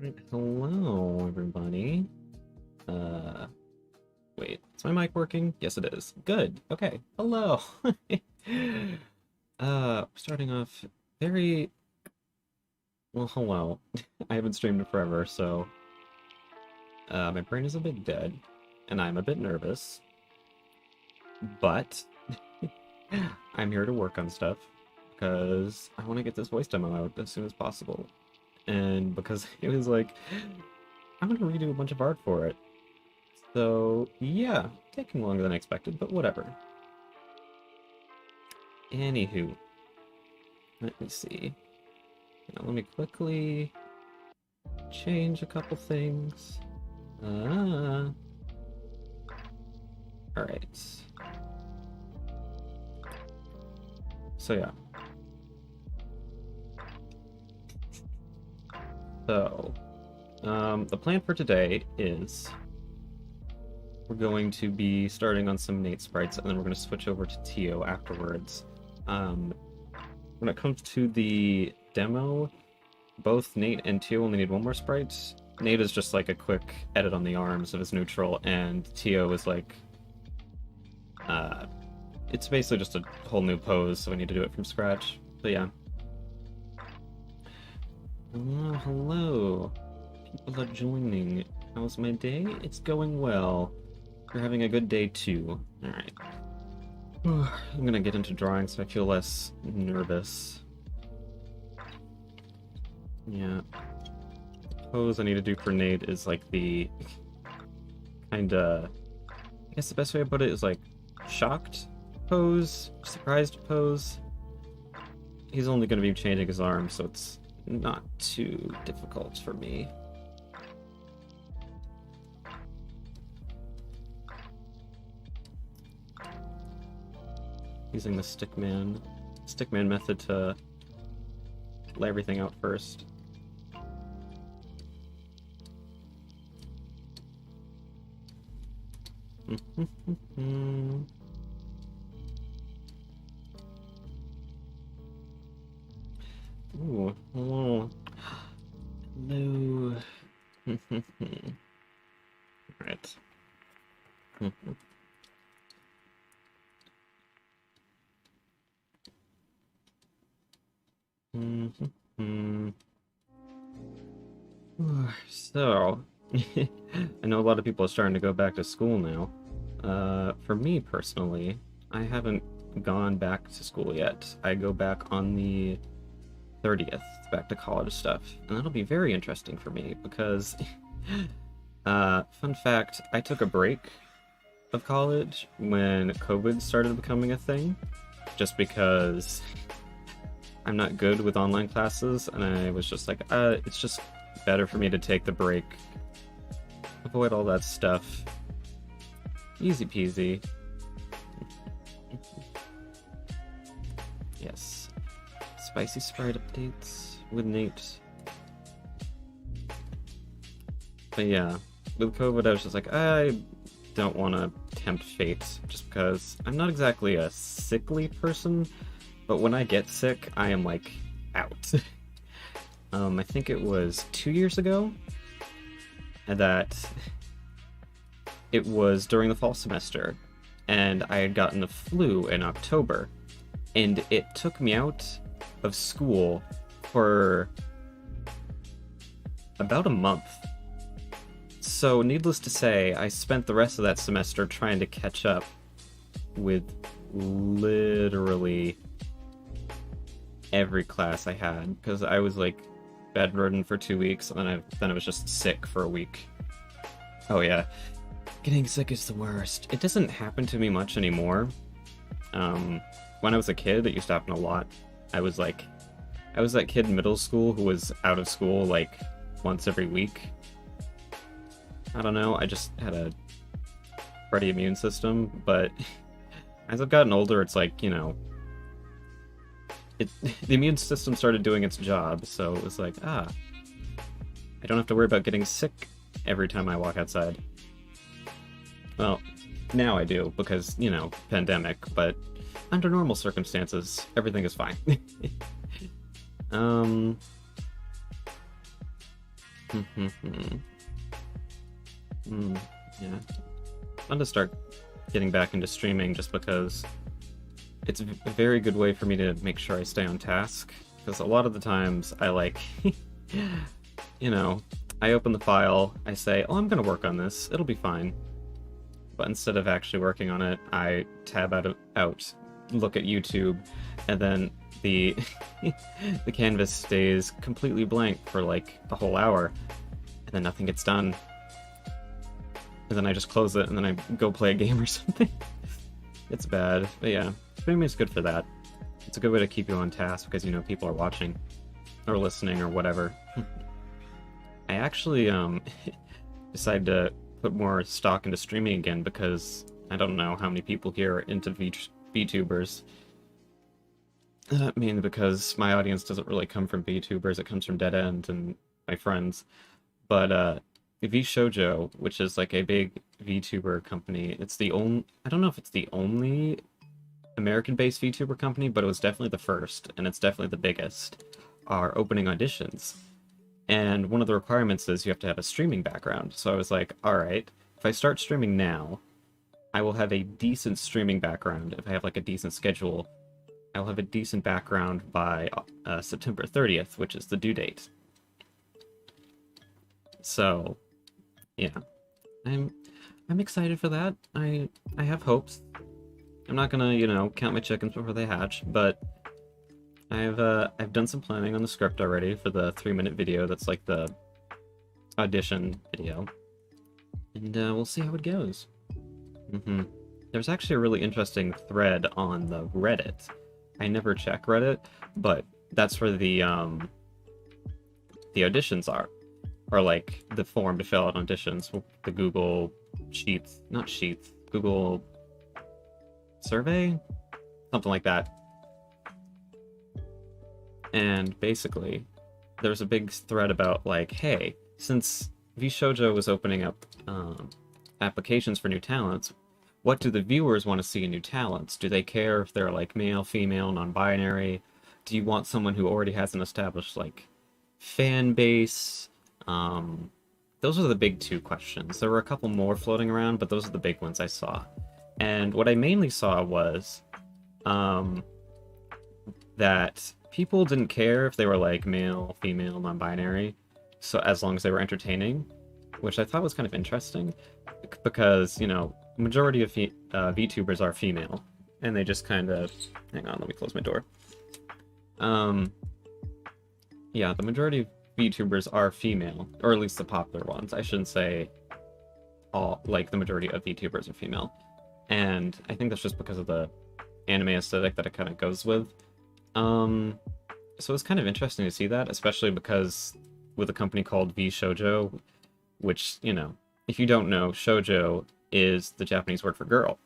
Right, hello, everybody. Uh, Wait, is my mic working? Yes, it is. Good. Okay. Hello. Starting off very well. Hello. I haven't streamed in forever, so my brain is a bit dead, and I'm a bit nervous. But I'm here to work on stuff because I want to get this voice demo out as soon as possible, and because it was like I'm gonna redo a bunch of art for it. So, yeah, taking longer than expected, but whatever. Anywho, let me see. Now, let me quickly change a couple things. Alright. So, yeah. So, the plan for today is we're going to be starting on some Nate sprites, and then we're going to switch over to Teo afterwards. When it comes to the demo, both Nate and Teo only need one more sprite. Nate is just like a quick edit on the arms of his neutral, and Teo is like... it's basically just a whole new pose, so we need to do it from scratch. But yeah. Hello, hello. People are joining. How's my day? It's going well. You're having a good day too. Alright. I'm gonna get into drawing so I feel less nervous. Yeah. The pose I need to do for Nate is like the kinda... I guess the best way to put it is like shocked pose, surprised pose. He's only gonna be changing his arm, so it's not too difficult for me. Using the stickman method to lay everything out first. Ooh, hello. Hello. Right. So, I know a lot of people are starting to go back to school now. For me personally, I haven't gone back to school yet. I go back on the 30th, back to college stuff, and that'll be very interesting for me because, fun fact, I took a break of college when COVID started becoming a thing, just because I'm not good with online classes, and I was just like, it's just better for me to take the break, avoid all that stuff. Easy peasy. Yes. Spicy Sprite updates with Nate. But yeah, with COVID I was just like, I don't want to tempt fate, just because I'm not exactly a sickly person, but when I get sick, I am like out. I think it was 2 years ago that it was during the fall semester, and I had gotten the flu in October, and it took me out of school for about a month. So needless to say, I spent the rest of that semester trying to catch up with literally every class I had, because I was like bedridden for 2 weeks, and then I was just sick for a week. Oh yeah, getting sick is the worst. It doesn't happen to me much anymore. When I was a kid, it used to happen a lot. I was that kid in middle school who was out of school like once every week. I don't know, I just had a pretty immune system, but as I've gotten older, it's like, you know, the immune system started doing its job, so it was like, I don't have to worry about getting sick every time I walk outside. Well, now I do, because, you know, pandemic, but under normal circumstances, everything is fine. Mm, yeah. Fun to start getting back into streaming just because it's a very good way for me to make sure I stay on task. Because a lot of the times I like, you know, I open the file, I say, oh, I'm gonna work on this, it'll be fine. But instead of actually working on it, I tab out, look at YouTube, and then the the canvas stays completely blank for like a whole hour, and then nothing gets done. And then I just close it, and then I go play a game or something. It's bad, but yeah, streaming is good for that. It's a good way to keep you on task because you know people are watching, or listening, or whatever. I actually decided to put more stock into streaming again because I don't know how many people here are into VTubers. Mainly because my audience doesn't really come from VTubers, it comes from Dead End and my friends. But VShojo, which is like a big VTuber company, it's the only, I don't know if it's the only American-based VTuber company, but it was definitely the first, and it's definitely the biggest, are opening auditions. And one of the requirements is you have to have a streaming background. So I was like, alright, if I start streaming now, I will have a decent streaming background. If I have like a decent schedule, I'll have a decent background by September 30th, which is the due date. So, yeah, I'm excited for that. I have hopes. I'm not gonna, you know, count my chickens before they hatch, but I've done some planning on the script already for the 3-minute video that's like the audition video, and we'll see how it goes. There's actually a really interesting thread on the Reddit. I never check Reddit, but that's where the auditions are, or like the form to fill out auditions, the Google Sheets, not Sheets, Google survey, something like that. And basically, there's a big thread about like, hey, since VShojo was opening up applications for new talents, what do the viewers want to see in new talents? Do they care if they're like male, female, non-binary? Do you want someone who already has an established like fan base? Those are the big two questions. There were a couple more floating around, but those are the big ones I saw. And what I mainly saw was that people didn't care if they were like male, female, non-binary, so as long as they were entertaining, which I thought was kind of interesting, because, you know, the majority of VTubers are female, and they just kind of... Hang on, let me close my door. Yeah, the majority of VTubers are female, or at least the popular ones. I shouldn't say all, like, the majority of VTubers are female. And I think that's just because of the anime aesthetic that it kind of goes with. So it's kind of interesting to see that, especially because with a company called VShojo, which, you know, if you don't know, shoujo is the Japanese word for girl.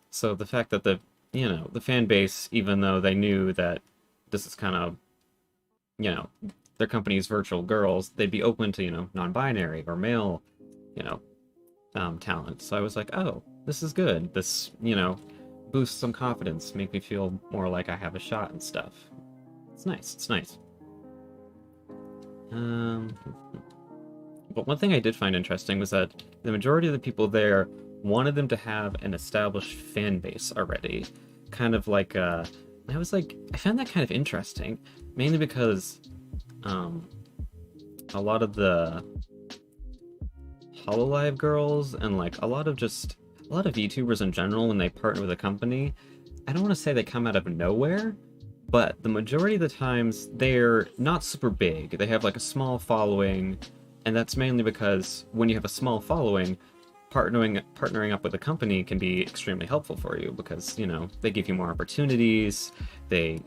So the fact that the, you know, the fan base, even though they knew that this is kind of, you know, their company's virtual girls, they'd be open to, you know, non-binary or male, you know, talent. So I was like, oh, this is good. This, you know, boosts some confidence, make me feel more like I have a shot and stuff. It's nice, it's nice. But one thing I did find interesting was that the majority of the people there wanted them to have an established fan base already. Kind of like, I was like, I found that kind of interesting, mainly because a lot of the Hololive girls and like a lot of VTubers in general, when they partner with a company, I don't want to say they come out of nowhere, but the majority of the times they're not super big. They have like a small following, and that's mainly because when you have a small following, partnering up with a company can be extremely helpful for you because, you know, they give you more opportunities, they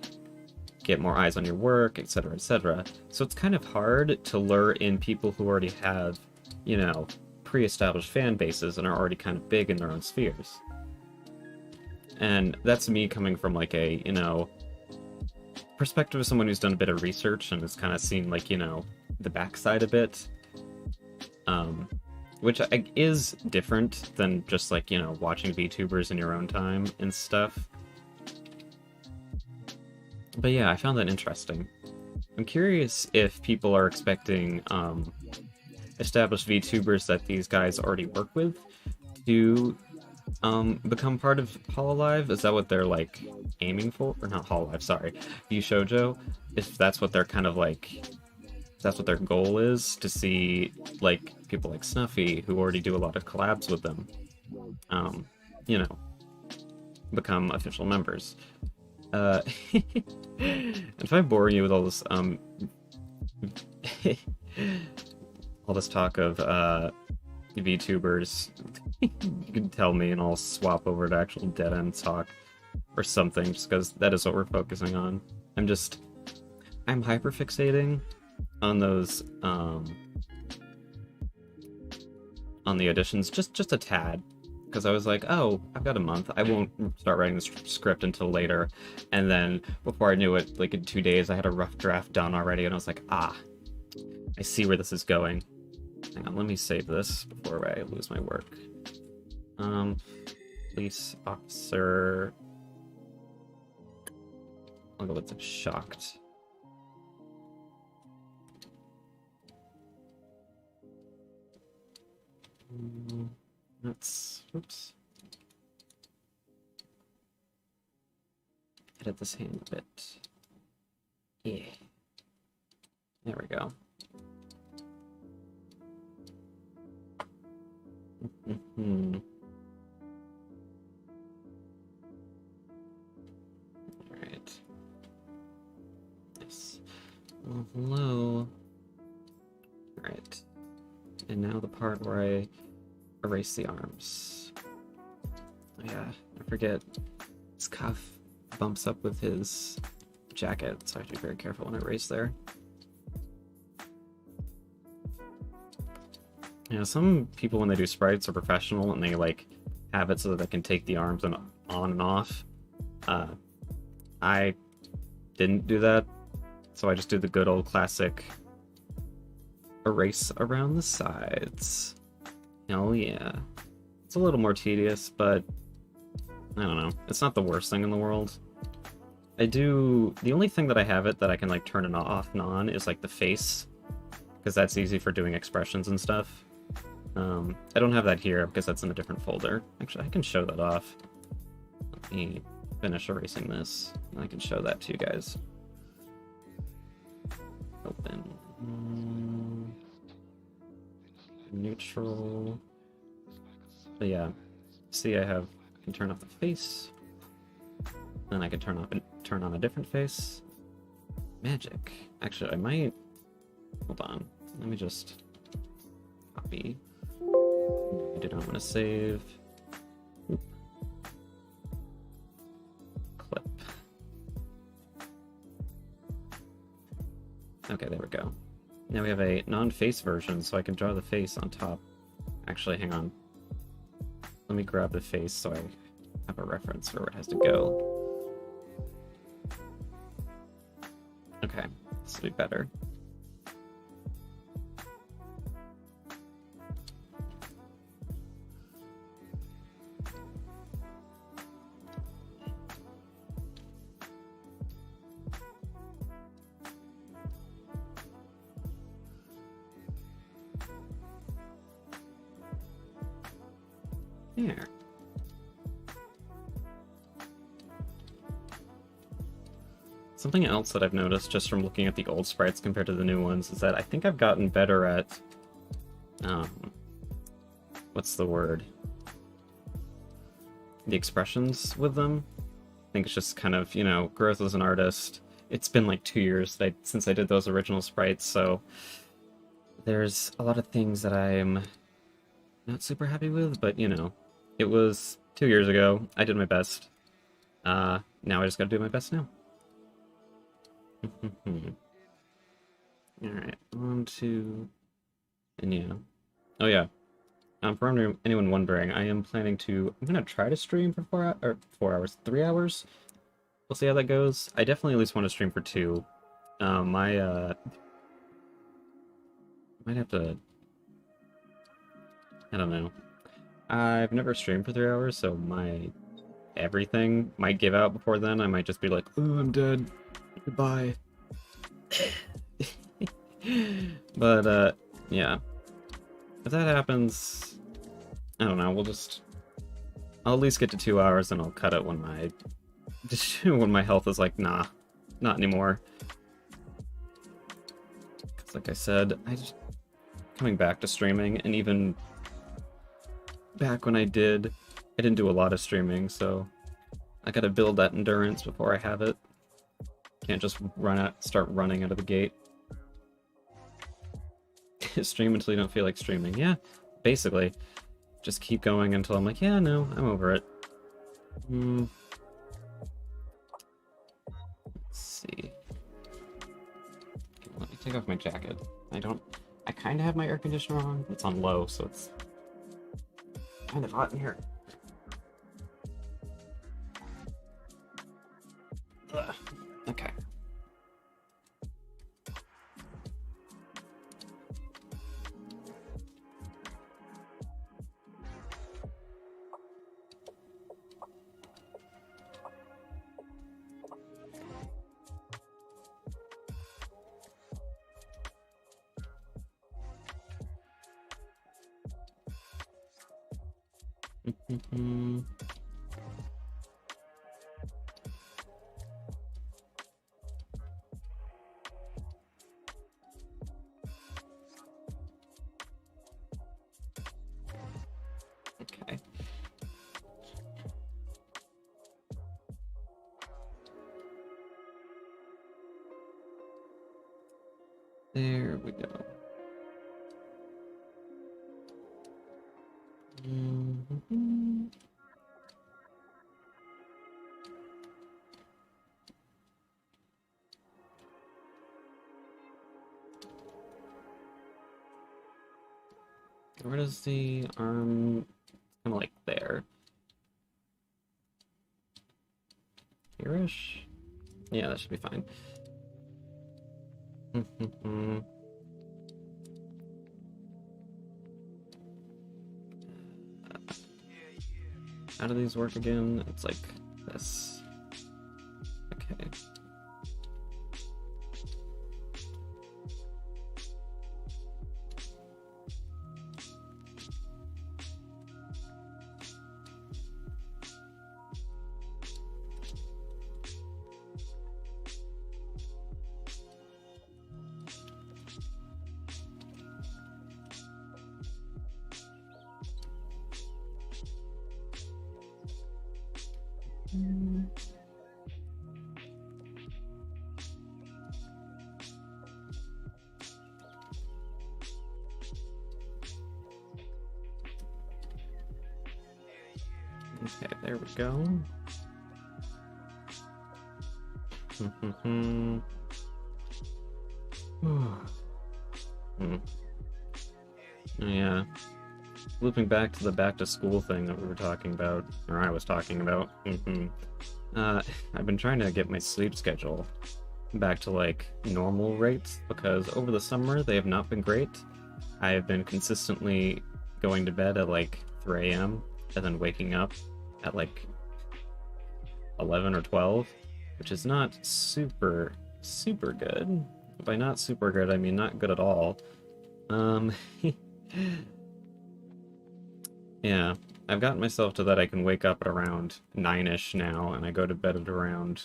get more eyes on your work, etc., etc. So it's kind of hard to lure in people who already have, you know, pre-established fan bases and are already kind of big in their own spheres. And that's me coming from like a, you know, perspective of someone who's done a bit of research and has kind of seen like, you know, the backside a bit. Which is different than just like, you know, watching VTubers in your own time and stuff. But yeah, I found that interesting. I'm curious if people are expecting established VTubers that these guys already work with to become part of Hololive. Is that what they're like aiming for? Or not Hololive, sorry, VShojo. If that's what they're kind of like, if that's what their goal is, to see like people like Snuffy who already do a lot of collabs with them, you know, become official members. If I bore you with all this all this talk of VTubers, you can tell me and I'll swap over to actual dead end talk or something, just because that is what we're focusing on. I'm hyperfixating on those on the auditions just a tad, because I was like, oh, I've got a month, I won't start writing this script until later, and then before I knew it, like in 2 days I had a rough draft done already, and I was like, I see where this is going. Hang on, let me save this before I lose my work. Police officer, I'll go with shocked. Let's, oops. Edit this hand a bit. Yeah. There we go. Alright. Nice. Well, hello. Alright. And now the part where I erase the arms. Oh, yeah, I forget. His cuff bumps up with his jacket, so I have to be very careful when I erase there. Yeah, some people when they do sprites are professional and they like have it so that they can take the arms and on and off. I didn't do that, so I just do the good old classic erase around the sides. Hell yeah. It's a little more tedious, but I don't know. It's not the worst thing in the world. The only thing that I have it that I can like turn it off and on is like the face, because that's easy for doing expressions and stuff. I don't have that here because that's in a different folder. Actually, I can show that off. Let me finish erasing this, and I can show that to you guys. Open. Neutral. But yeah, see, I can turn off the face. Then I can turn on a different face. Magic. Actually, I might. Hold on. Let me just copy. I do not want to save. Oop. Clip. Okay, there we go. Now we have a non-face version, so I can draw the face on top. Actually, hang on. Let me grab the face so I have a reference for where it has to go. Okay, this will be better. There. Something else that I've noticed just from looking at the old sprites compared to the new ones is that I think I've gotten better at, what's the word? The expressions with them. I think it's just kind of, you know, growth as an artist. It's been like 2 years since I did those original sprites, so there's a lot of things that I'm not super happy with, but you know, it was 2 years ago. I did my best. Now I just gotta do my best now. Alright, on to... And yeah. Oh yeah. For anyone wondering, I am planning to... I'm gonna try to stream for 4 hours, 3 hours? We'll see how that goes. I definitely at least want to stream for 2. Might have to... I don't know. I've never streamed for 3 hours, so my everything might give out before then. I might just be like, oh, I'm dead. Goodbye. But, yeah. If that happens, I don't know, I'll at least get to 2 hours and I'll cut it when when my health is like, nah, not anymore. Because like I said, coming back to streaming, and even back when I didn't do a lot of streaming, so I gotta build that endurance before I have it. Can't just start running out of the gate. Stream until you don't feel like streaming. Yeah, basically. Just keep going until I'm like, yeah, no, I'm over it. Let's see. Let me take off my jacket. I kind of have my air conditioner on. It's on low, so it's kind of hot in here. Ugh. Okay. Okay. There we go. Where does the arm... kind of like there. Here-ish? Yeah, that should be fine. How do these work again? It's like this. Okay. Okay, there we go. Yeah. Looping back to the back to school thing that we were talking about, or I was talking about. I've been trying to get my sleep schedule back to like normal rates because over the summer they have not been great. I have been consistently going to bed at like 3 a.m. and then waking up at like 11 or 12, which is not super good. By not super good, I mean not good at all. Yeah, I've gotten myself to that I can wake up at around 9-ish now, and I go to bed at around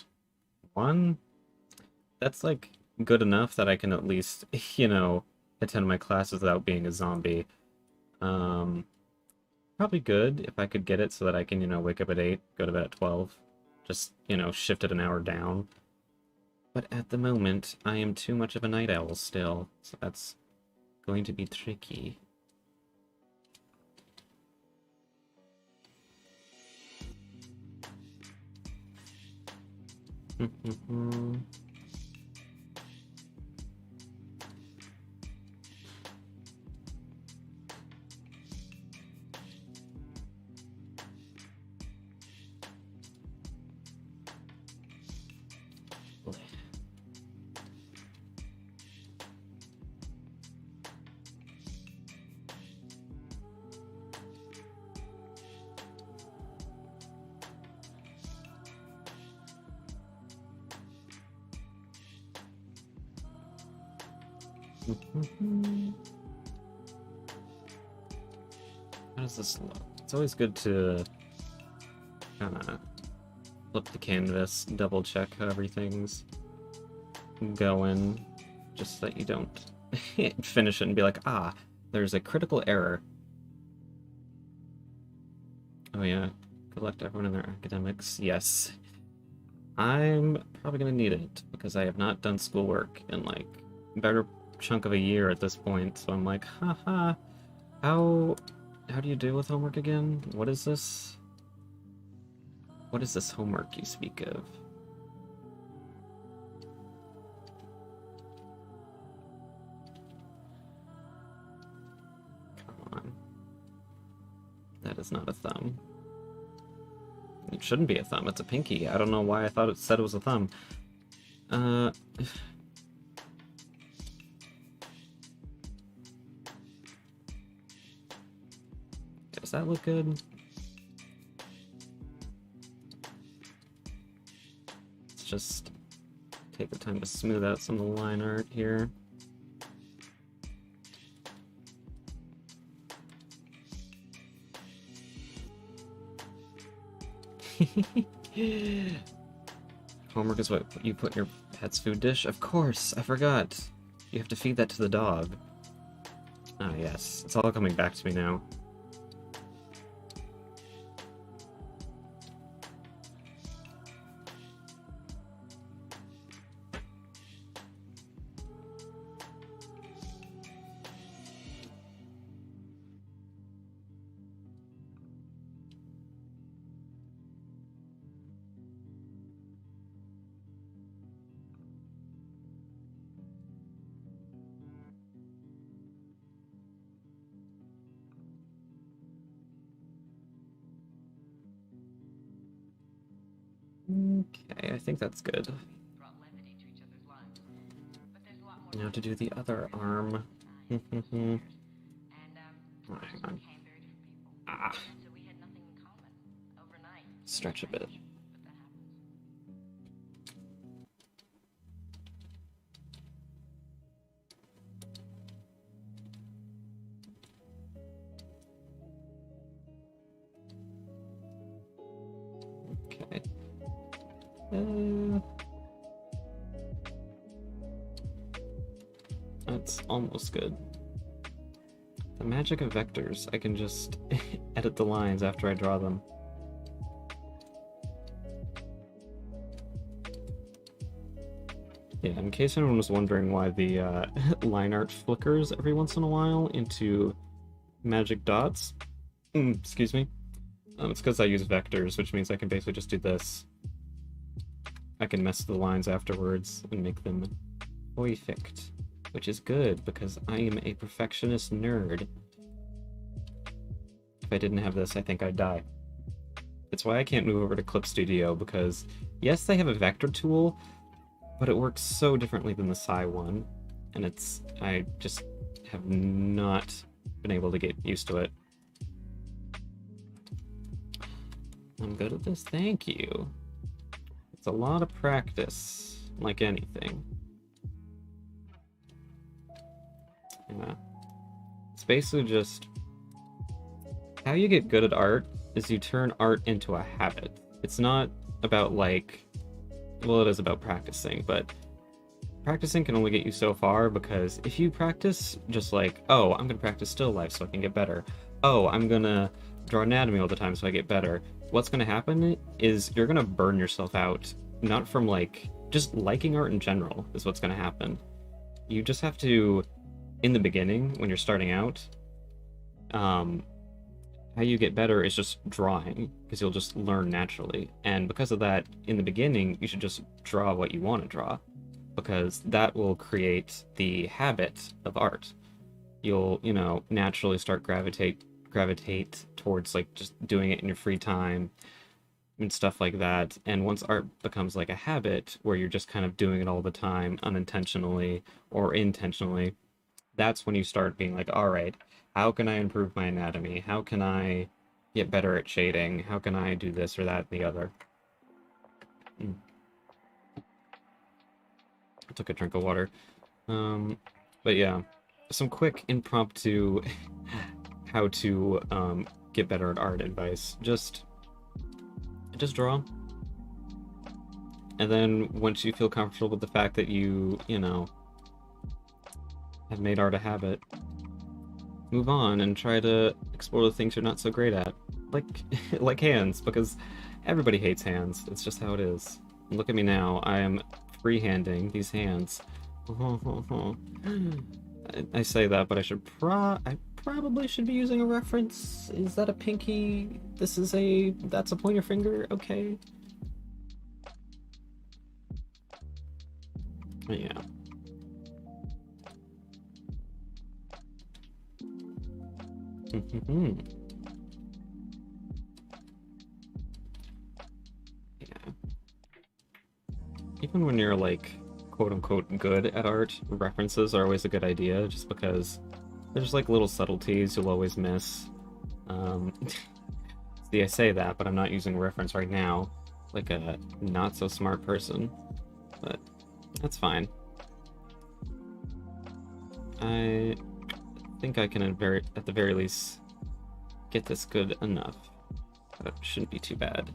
1. That's like good enough that I can at least, attend my classes without being a zombie. Probably good if I could get it so that I can, wake up at 8, go to bed at 12. Just, shift it an hour down. But at the moment, I am too much of a night owl still, so that's going to be tricky. How does this look? It's always good to kind of flip the canvas, double check how everything's going, just so that you don't finish it and be like, ah, there's a critical error. Oh yeah, collect everyone in their academics. Yes. I'm probably gonna need it because I have not done schoolwork in like a better chunk of a year at this point, so I'm like, haha, how do you deal with homework again? What is this? What is this homework you speak of? Come on. That is not a thumb. It shouldn't be a thumb, it's a pinky. I don't know why I thought it said it was a thumb. Does that look good? Let's just take the time to smooth out some of the line art here. Homework is what you put in your pet's food dish? Of course, I forgot. You have to feed that to the dog. Ah, yes. It's all coming back to me now. Okay, I think that's good. Now to do the other arm. Oh, hang on. Ah. Stretch a bit. Okay. That's almost good. The magic of vectors. I can just edit the lines after I draw them. Yeah, in case anyone was wondering why the line art flickers every once in a while into magic dots, excuse me, it's because I use vectors, which means I can basically just do this. I can mess the lines afterwards and make them perfect, which is good because I am a perfectionist nerd. If I didn't have this, I think I'd die. It's why I can't move over to Clip Studio, because yes, they have a vector tool, but it works so differently than the Psi one, and I just have not been able to get used to it. I'm good at this, thank you. It's a lot of practice, like anything. Yeah. It's basically just... how you get good at art is you turn art into a habit. It's not about, like... well, it is about practicing, but practicing can only get you so far, because if you practice just like, oh, I'm gonna practice still life so I can get better. Oh, I'm gonna draw anatomy all the time so I get better. What's gonna happen is you're gonna burn yourself out, not from like, just liking art in general is what's gonna happen. You just have to, in the beginning, when you're starting out, how you get better is just drawing, because you'll just learn naturally. And because of that, in the beginning, you should just draw what you want to draw, because that will create the habit of art. You'll, you know, naturally start gravitate towards like just doing it in your free time and stuff like that. And once art becomes like a habit where you're just kind of doing it all the time, unintentionally or intentionally, that's when you start being like, all right, how can I improve my anatomy? How can I get better at shading? How can I do this or that and the other? I took a drink of water. But yeah, some quick impromptu how to get better at art advice. Just draw. And then once you feel comfortable with the fact that you know, have made art a habit, move on and try to explore the things you're not so great at. Like like hands, because everybody hates hands. It's just how it is. Look at me now. I am freehanding these hands. I say that, but I probably should be using a reference. Is that a pinky? That's a pointer finger? Okay. But yeah. Yeah. Even when you're like quote unquote good at art, references are always a good idea just because there's like little subtleties you'll always miss. See, I say that, but I'm not using a reference right now, like a not so smart person, but that's fine. I think I can at the very least get this good enough. That shouldn't be too bad.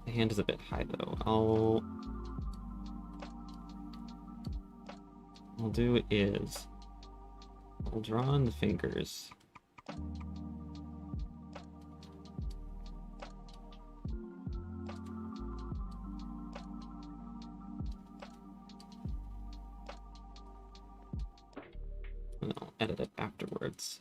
The hand is a bit high though. I'll do is I'll draw on the fingers. And I'll edit it afterwards.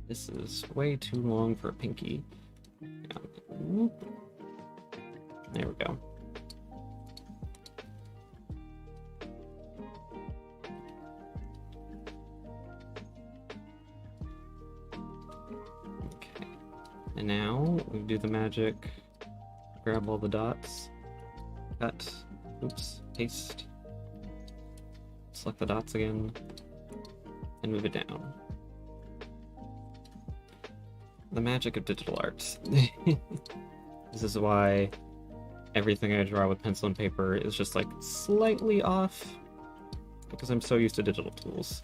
This is way too long for a pinky. There we go. Okay. And now we do the magic. Grab all the dots. Cut. Oops. Paste. Select the dots again. And move it down. The magic of digital art. This is why everything I draw with pencil and paper is just like slightly off, because I'm so used to digital tools.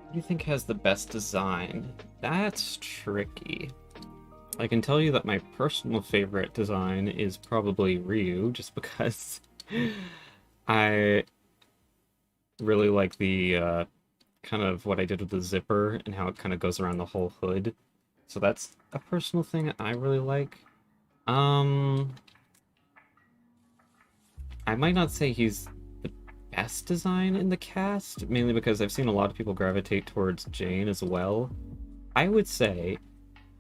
What do you think has the best design? That's tricky. I can tell you that my personal favorite design is probably Ryu, just because I really like the kind of what I did with the zipper and how it kind of goes around the whole hood. So that's a personal thing I really like. I might not say he's the best design in the cast, mainly because I've seen a lot of people gravitate towards Jane as well. I would say,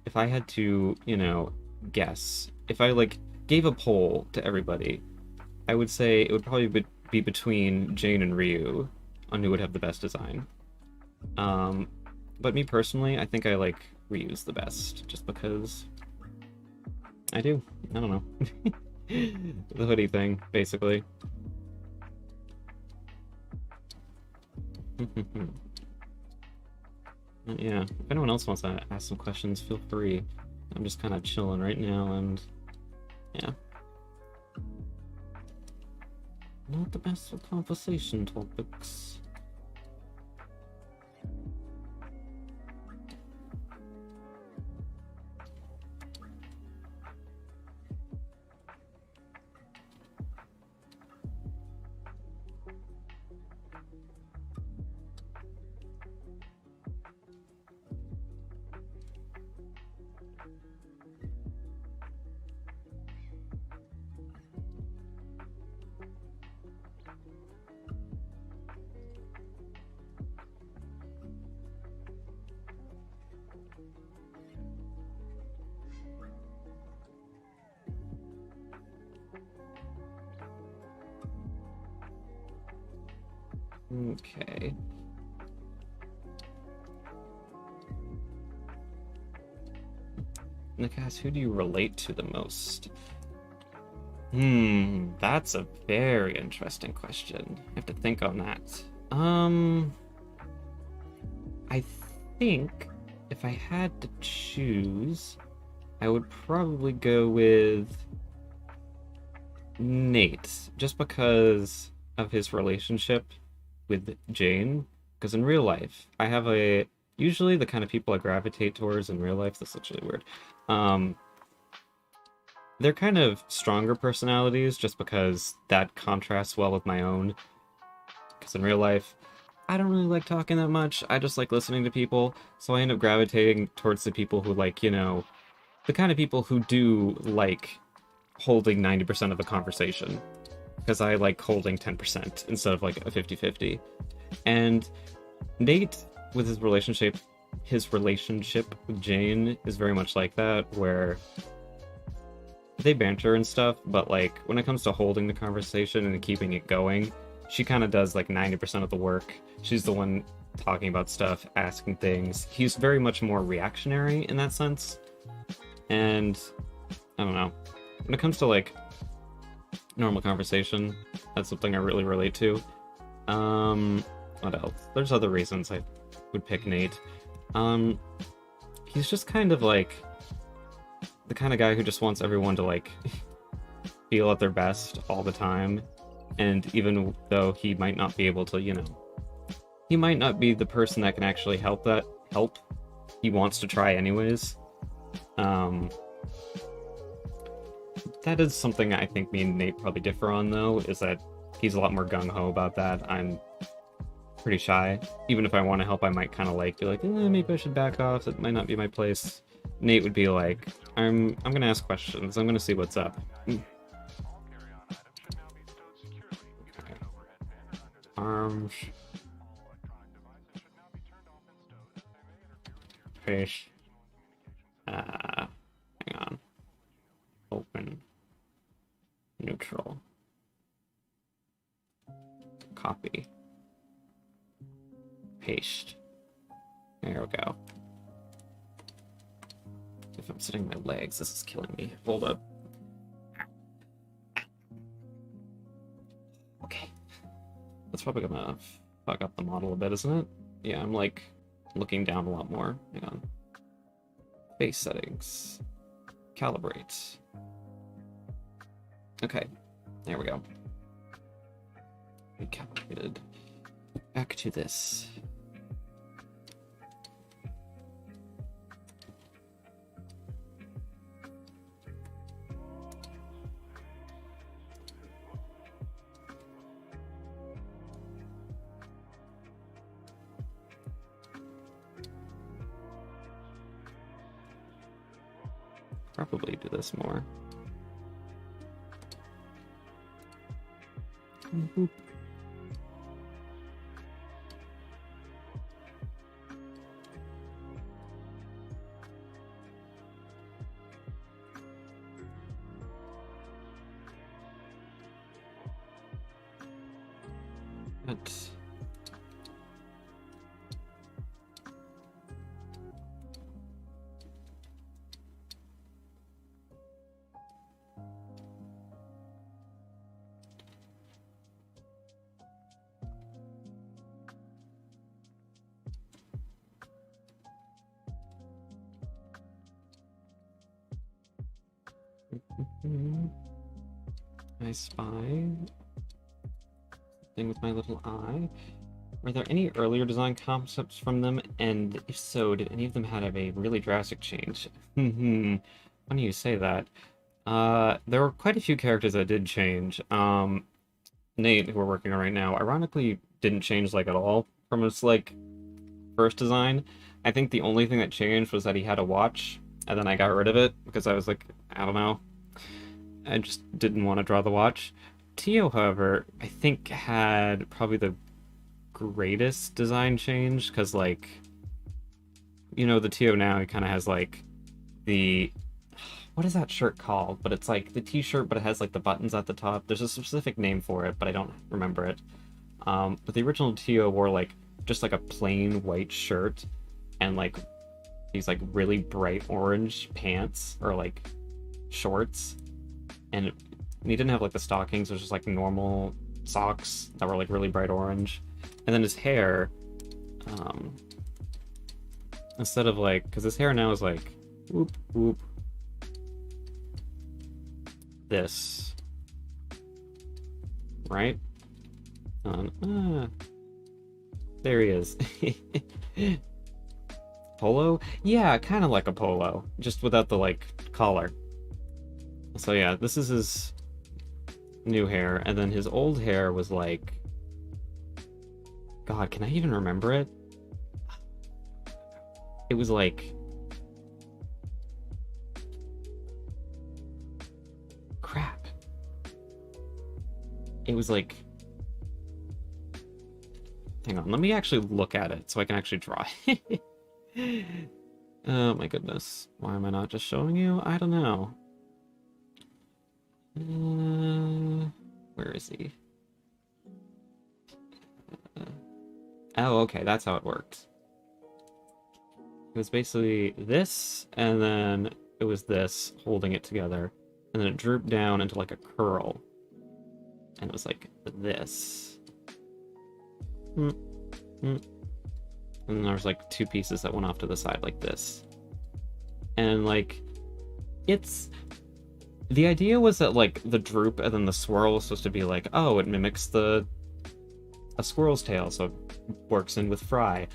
if I had to, you know, guess, if I like gave a poll to everybody, I would say it would probably be between Jane and Ryu on who would have the best design. Um, but me personally, I think I like Ryu's the best, just because I do. I don't know. The hoodie thing, basically. Yeah, if anyone else wants to ask some questions, feel free. I'm just kind of chilling right now, and yeah. Not the best with conversation topics. Okay. Nikas, who do you relate to the most? That's a very interesting question. I have to think on that. I think if I had to choose, I would probably go with Nate, just because of his relationship with Jane. Because in real life, I have usually the kind of people I gravitate towards in real life. This looks really weird. Um, they're kind of stronger personalities, just because that contrasts well with my own. Because in real life, I don't really like talking that much. I just like listening to people. So I end up gravitating towards the people who like, the kind of people who do like holding 90% of the conversation. Because I like holding 10% instead of like a 50-50. And Nate, with his relationship with Jane is very much like that, where they banter and stuff, but like when it comes to holding the conversation and keeping it going, she kind of does like 90% of the work. She's the one talking about stuff, asking things. He's very much more reactionary in that sense. And I don't know. When it comes to like normal conversation, that's something I really relate to. What else? There's other reasons I would pick Nate. He's just kind of like the kind of guy who just wants everyone to like feel at their best all the time. And even though he might not be able to, he might not be the person that can actually help, he wants to try anyways. That is something I think me and Nate probably differ on, though, is that he's a lot more gung-ho about that. I'm pretty shy. Even if I want to help, I might kind of be like, maybe I should back off. It might not be my place. Nate would be like, I'm gonna ask questions. I'm gonna see what's up. Arms. Fish. Hang on. Open. Neutral. Copy. Paste. There we go. If I'm sitting my legs, this is killing me. Hold up. Okay. That's probably gonna fuck up the model a bit, isn't it? Yeah, I'm like looking down a lot more. Hang on. Face settings. Calibrate. Okay. There we go. Recalibrated. Back to this. Probably do this more. Boop. But I spy thing with my little eye. Were there any earlier design concepts from them? And if so, did any of them have a really drastic change? Funny you say that. There were quite a few characters that did change. Nate, who we're working on right now, ironically didn't change like at all from his like first design. I think the only thing that changed was that he had a watch, and then I got rid of it because I was like, I don't know. I just didn't want to draw the watch. Teo, however, I think had probably the greatest design change because, like, you know, the Teo now he kind of has like the what is that shirt called? But it's like the t-shirt, but it has like the buttons at the top. There's a specific name for it, but I don't remember it. But the original Teo wore like just like a plain white shirt and like these like really bright orange pants or like shorts, and he didn't have like the stockings. It was just like normal socks that were like really bright orange. And then his hair, instead of like, because his hair now is like whoop whoop this, right? There he is. Polo? Yeah, kind of like a polo, just without the like collar. So yeah, this is his new hair, and then his old hair was like, God, can I even remember it? It was like, crap. It was like, hang on, let me actually look at it so I can actually draw it. Oh my goodness. Why am I not just showing you? I don't know. Where is he? Oh, okay, that's how it worked. It was basically this, and then it was this, holding it together, and then it drooped down into like a curl. And it was like this. And then there was like two pieces that went off to the side like this. And like, it's... The idea was that like the droop and then the swirl was supposed to be like, oh, it mimics a squirrel's tail, so it works in with Fry.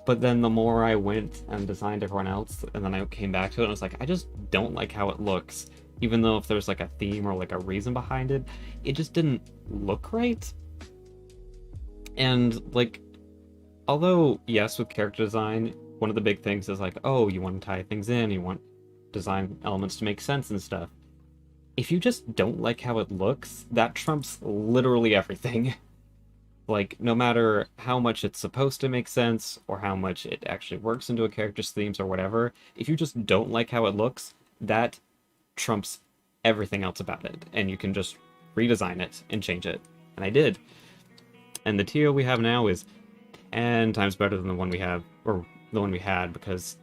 But then the more I went and designed everyone else, and then I came back to it, and I was like, I just don't like how it looks. Even though if there's like a theme or like a reason behind it, it just didn't look right. And like, although yes, with character design, one of the big things is like, oh, you want to tie things in, you want design elements to make sense and stuff. If you just don't like how it looks, that trumps literally everything. Like, no matter how much it's supposed to make sense, or how much it actually works into a character's themes or whatever, if you just don't like how it looks, that trumps everything else about it. And you can just redesign it and change it. And I did. And the Teo we have now is 10 times better than the one we have, or the one we had, because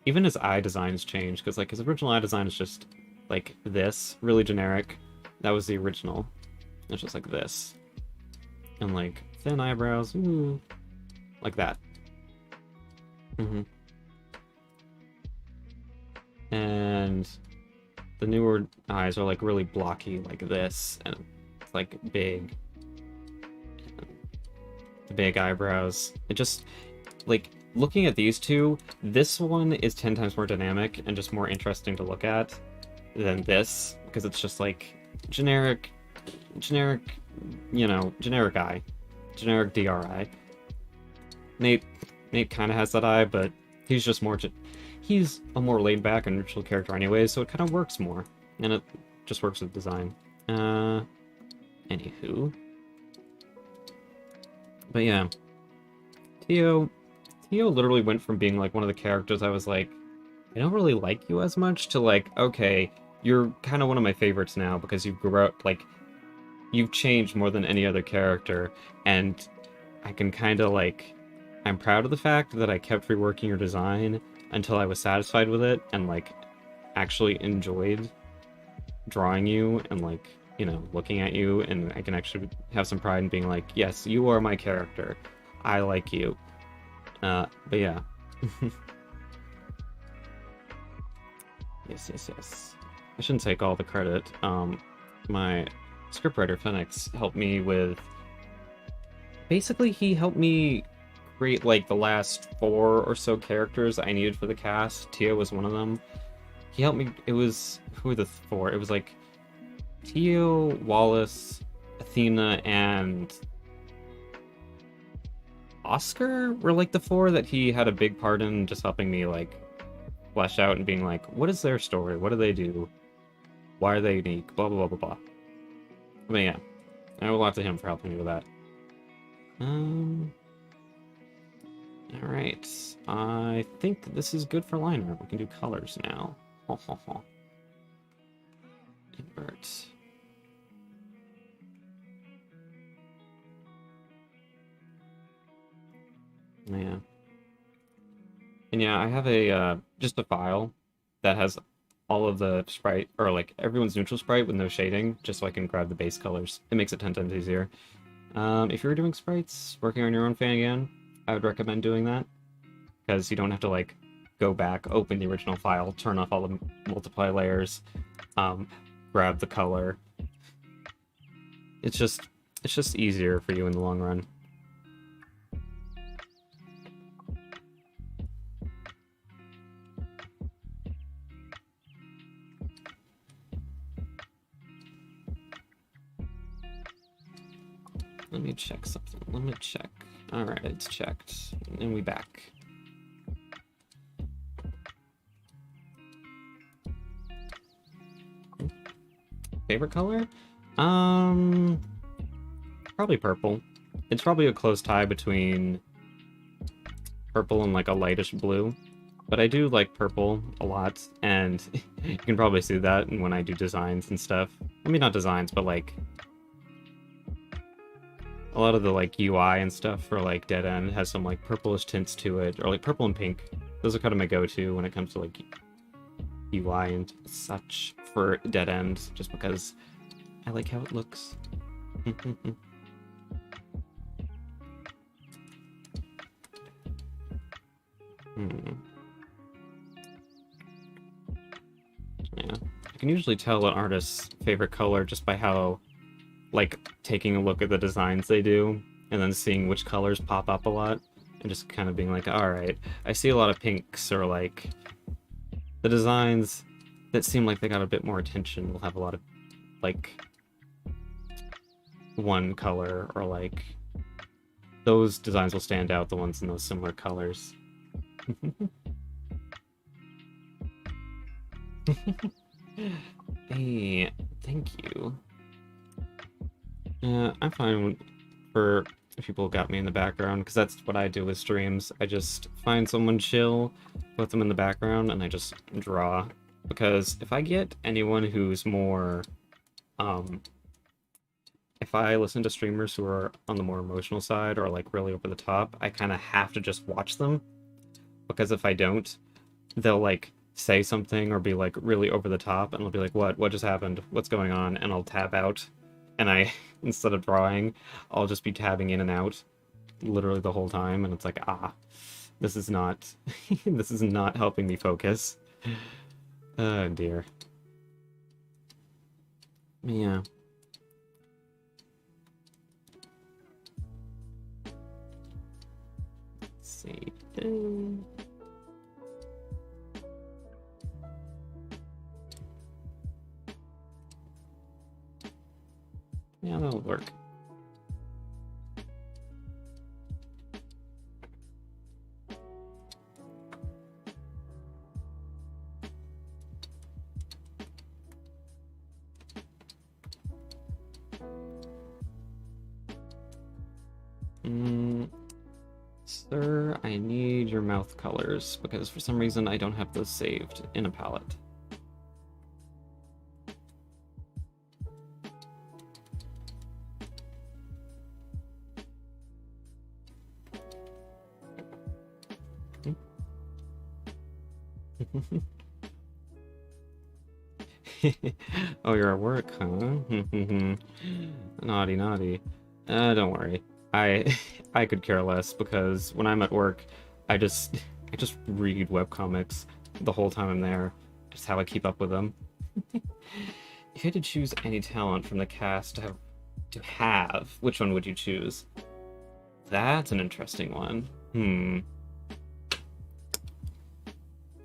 even his eye designs changed, because like his original eye design is just like this, really generic. That was the original. It's just like this. And like thin eyebrows, ooh, like that. And the newer eyes are like really blocky, like this, and it's like big. The big eyebrows. It just, like, looking at these two, this one is 10 times more dynamic and just more interesting to look at than this, because it's just like generic, you know, generic eye, generic DRI. Nate kind of has that eye, but he's just more, he's a more laid back and neutral character anyway, so it kind of works more, and it just works with design. Anywho. But yeah, Teo literally went from being like one of the characters I was like, I don't really like you as much, to like, okay, you're kind of one of my favorites now because you grew up, like, you've changed more than any other character, and I can kind of like, I'm proud of the fact that I kept reworking your design until I was satisfied with it and like actually enjoyed drawing you and like, you know, looking at you, and I can actually have some pride in being like, yes, you are my character. I like you. But yeah. Yes. I shouldn't take all the credit. My scriptwriter Phoenix helped me with. Basically, he helped me create like the last 4 or so characters I needed for the cast. Teo was one of them. He helped me. It was who were the 4? It was like Teo, Wallace, Athena, and Oscar were like the 4 that he had a big part in, just helping me like flesh out and being like, what is their story? What do they do? Why are they unique? Blah, blah, blah, blah, blah. But yeah, I owe a lot to him for helping me with that. Alright. I think this is good for line art. We can do colors now. Invert. Yeah. And yeah, I have a just a file that has all of the sprite, or like everyone's neutral sprite with no shading, just so I can grab the base colors. It makes it 10 times easier. If you're doing sprites, working on your own fan again, I would recommend doing that, because you don't have to like go back, open the original file, turn off all the multiply layers, grab the color. It's just easier for you in the long run. Let me check something. Let me check. Alright, it's checked. And we back. Favorite color? Probably purple. It's probably a close tie between purple and like a lightish blue. But I do like purple a lot, and you can probably see that when I do designs and stuff. I mean, not designs, but like a lot of the like UI and stuff for like Dead End has some like purplish tints to it, or like purple and pink. Those are kind of my go-to when it comes to like UI and such for Dead End, just because I like how it looks. Yeah, I can usually tell an artist's favorite color just by how, like, taking a look at the designs they do, and then seeing which colors pop up a lot, and just kind of being like, alright, I see a lot of pinks, or like, the designs that seem like they got a bit more attention will have a lot of, like, one color, or like, those designs will stand out, the ones in those similar colors. Hey, thank you. I'm fine for if people got me in the background, because that's what I do with streams. I just find someone chill, put them in the background, and I just draw. Because if I get anyone who's more, if I listen to streamers who are on the more emotional side, or like really over the top, I kind of have to just watch them. Because if I don't, they'll like say something or be like really over the top, and I'll be like, what just happened, what's going on, and I'll tab out, and I instead of drawing, I'll just be tabbing in and out literally the whole time, and it's like, this is not this is not helping me focus. Oh dear. Yeah. Let's see. Yeah, that'll work. Sir, I need your mouth colors, because for some reason I don't have those saved in a palette. Oh, you're at work, huh? Naughty, naughty. Don't worry. I I could care less because when I'm at work, I just I just read webcomics the whole time I'm there. Just how I keep up with them. If you had to choose any talent from the cast to have, which one would you choose? That's an interesting one.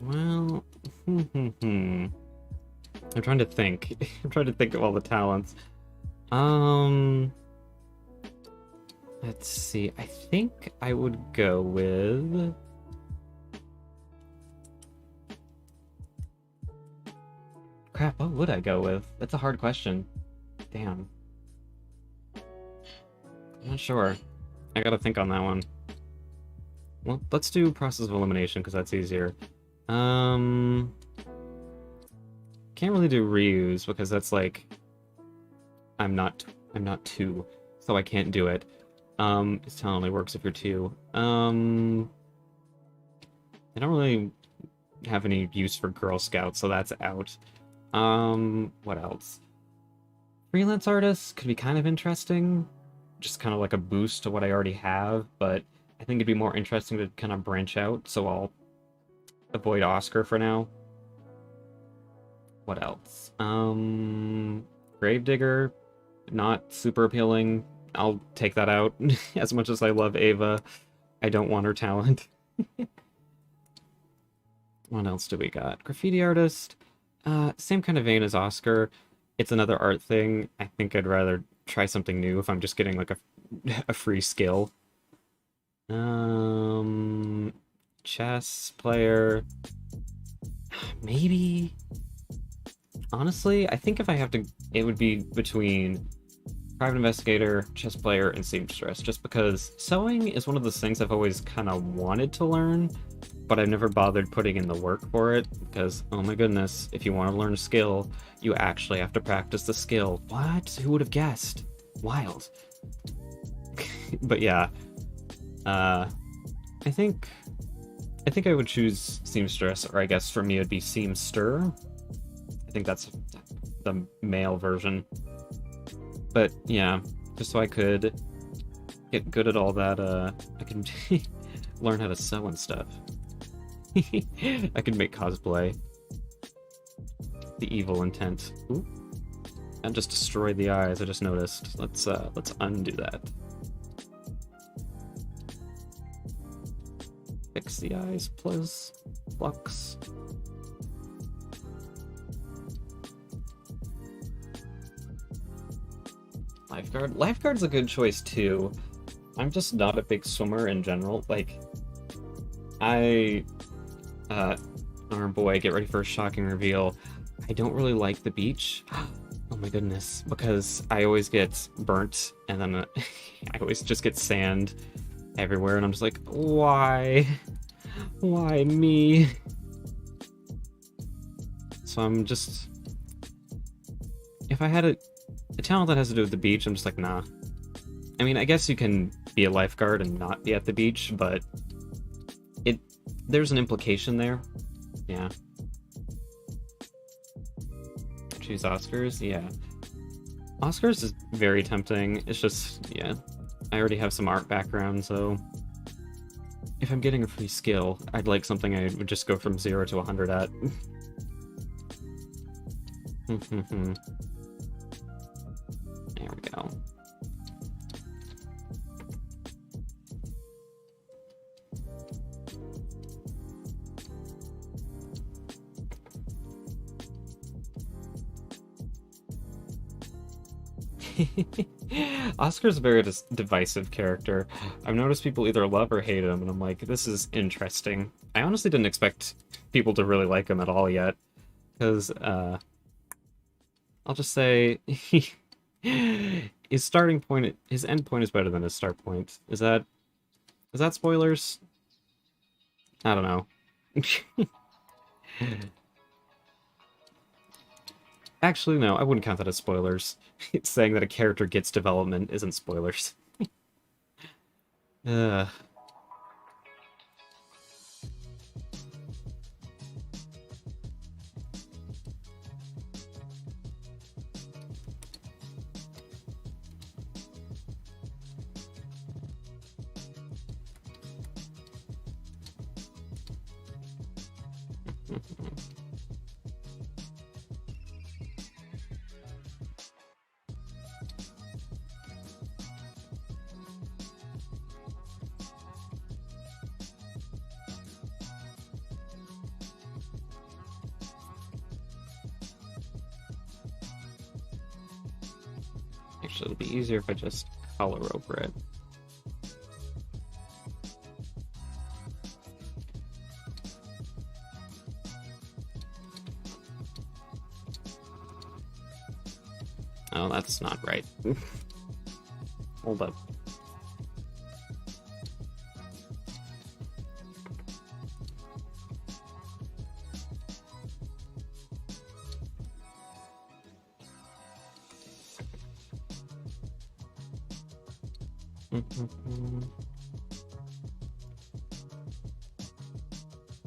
Well, I'm trying to think. I'm trying to think of all the talents. Um, let's see. I think I would go with. Crap, what would I go with? That's a hard question. Damn. I'm not sure. I gotta think on that one. Well, let's do process of elimination because that's easier. Can't really do reuse because that's like I'm not two, so I can't do it. This talent only works if you're two. I don't really have any use for Girl Scouts, so that's out. What else? Freelance artists could be kind of interesting, just kind of like a boost to what I already have, but I think it'd be more interesting to kind of branch out, so I'll avoid Oscar for now. What else? Gravedigger, not super appealing. I'll take that out. As much as I love Ava, I don't want her talent. What else do we got? Graffiti artist. Same kind of vein as Oscar. It's another art thing. I think I'd rather try something new if I'm just getting like a free skill. Chess player. Maybe. Honestly, I think if I have to, it would be between private investigator, chess player, and seamstress. Just because sewing is one of those things I've always kind of wanted to learn, but I've never bothered putting in the work for it. Because, oh my goodness, if you want to learn a skill, you actually have to practice the skill. What? Who would have guessed? Wild. But yeah, I think I would choose seamstress, or I guess for me it'd be seamster. I think that's the male version. But yeah, just so I could get good at all that, I can learn how to sew and stuff. I can make cosplay. The evil intent. Ooh. I just destroyed the eyes, I just noticed. Let's undo that. Fix the eyes, please. Flux. Lifeguard. Lifeguard's a good choice too. I'm just not a big swimmer in general. Like, oh boy, get ready for a shocking reveal. I don't really like the beach. Oh my goodness, because I always get burnt, and then I always just get sand everywhere, and I'm just like, why? Why me? So I'm just... If I had a talent that has to do with the beach, I'm just like, nah. I mean, I guess you can be a lifeguard and not be at the beach, but there's an implication there. Yeah. Choose Oscars? Yeah. Oscars is very tempting. It's just, yeah. I already have some art background, so if I'm getting a free skill, I'd like something I would just go from 0 to 100 at. There we go. Oscar's a very divisive character. I've noticed people either love or hate him, and I'm like, this is interesting. I honestly didn't expect people to really like him at all yet, because, I'll just say, his starting point, his end point is better than his start point. Is that spoilers? I don't know. Actually, no, I wouldn't count that as spoilers. Saying that a character gets development isn't spoilers. Actually, it'll be easier if I just color over it. Oh, that's not right. Hold up.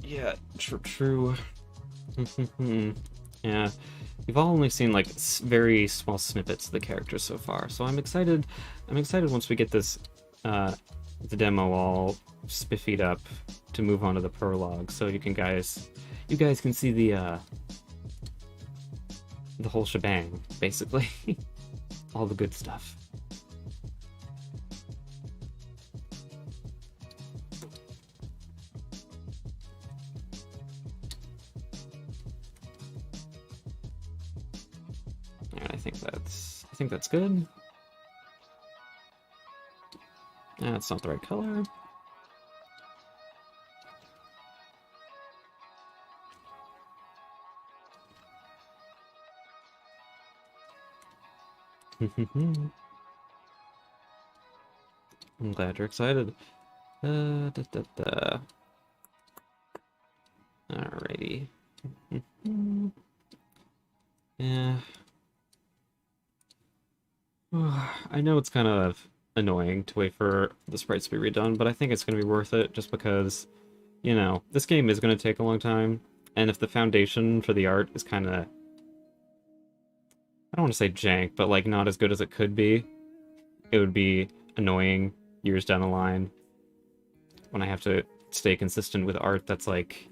Yeah, true. Yeah, we've all only seen like very small snippets of the characters so far, so I'm excited. I'm excited once we get this, the demo all spiffied up to move on to the prologue, so you guys can see the whole shebang, basically, all the good stuff. I think that's good. That's not the right color. I'm glad you're excited. Alrighty. Yeah. I know it's kind of annoying to wait for the sprites to be redone, but I think it's going to be worth it just because, you know, this game is going to take a long time, and if the foundation for the art is kind of, I don't want to say jank, but like not as good as it could be, it would be annoying years down the line when I have to stay consistent with art that's like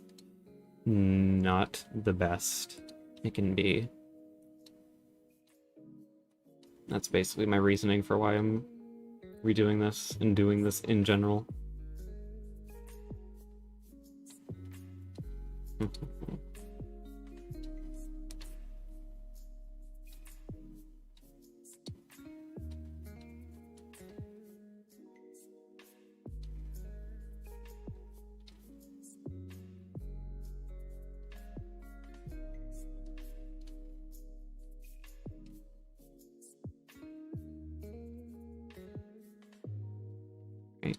not the best it can be. That's basically my reasoning for why I'm redoing this and doing this in general. Right.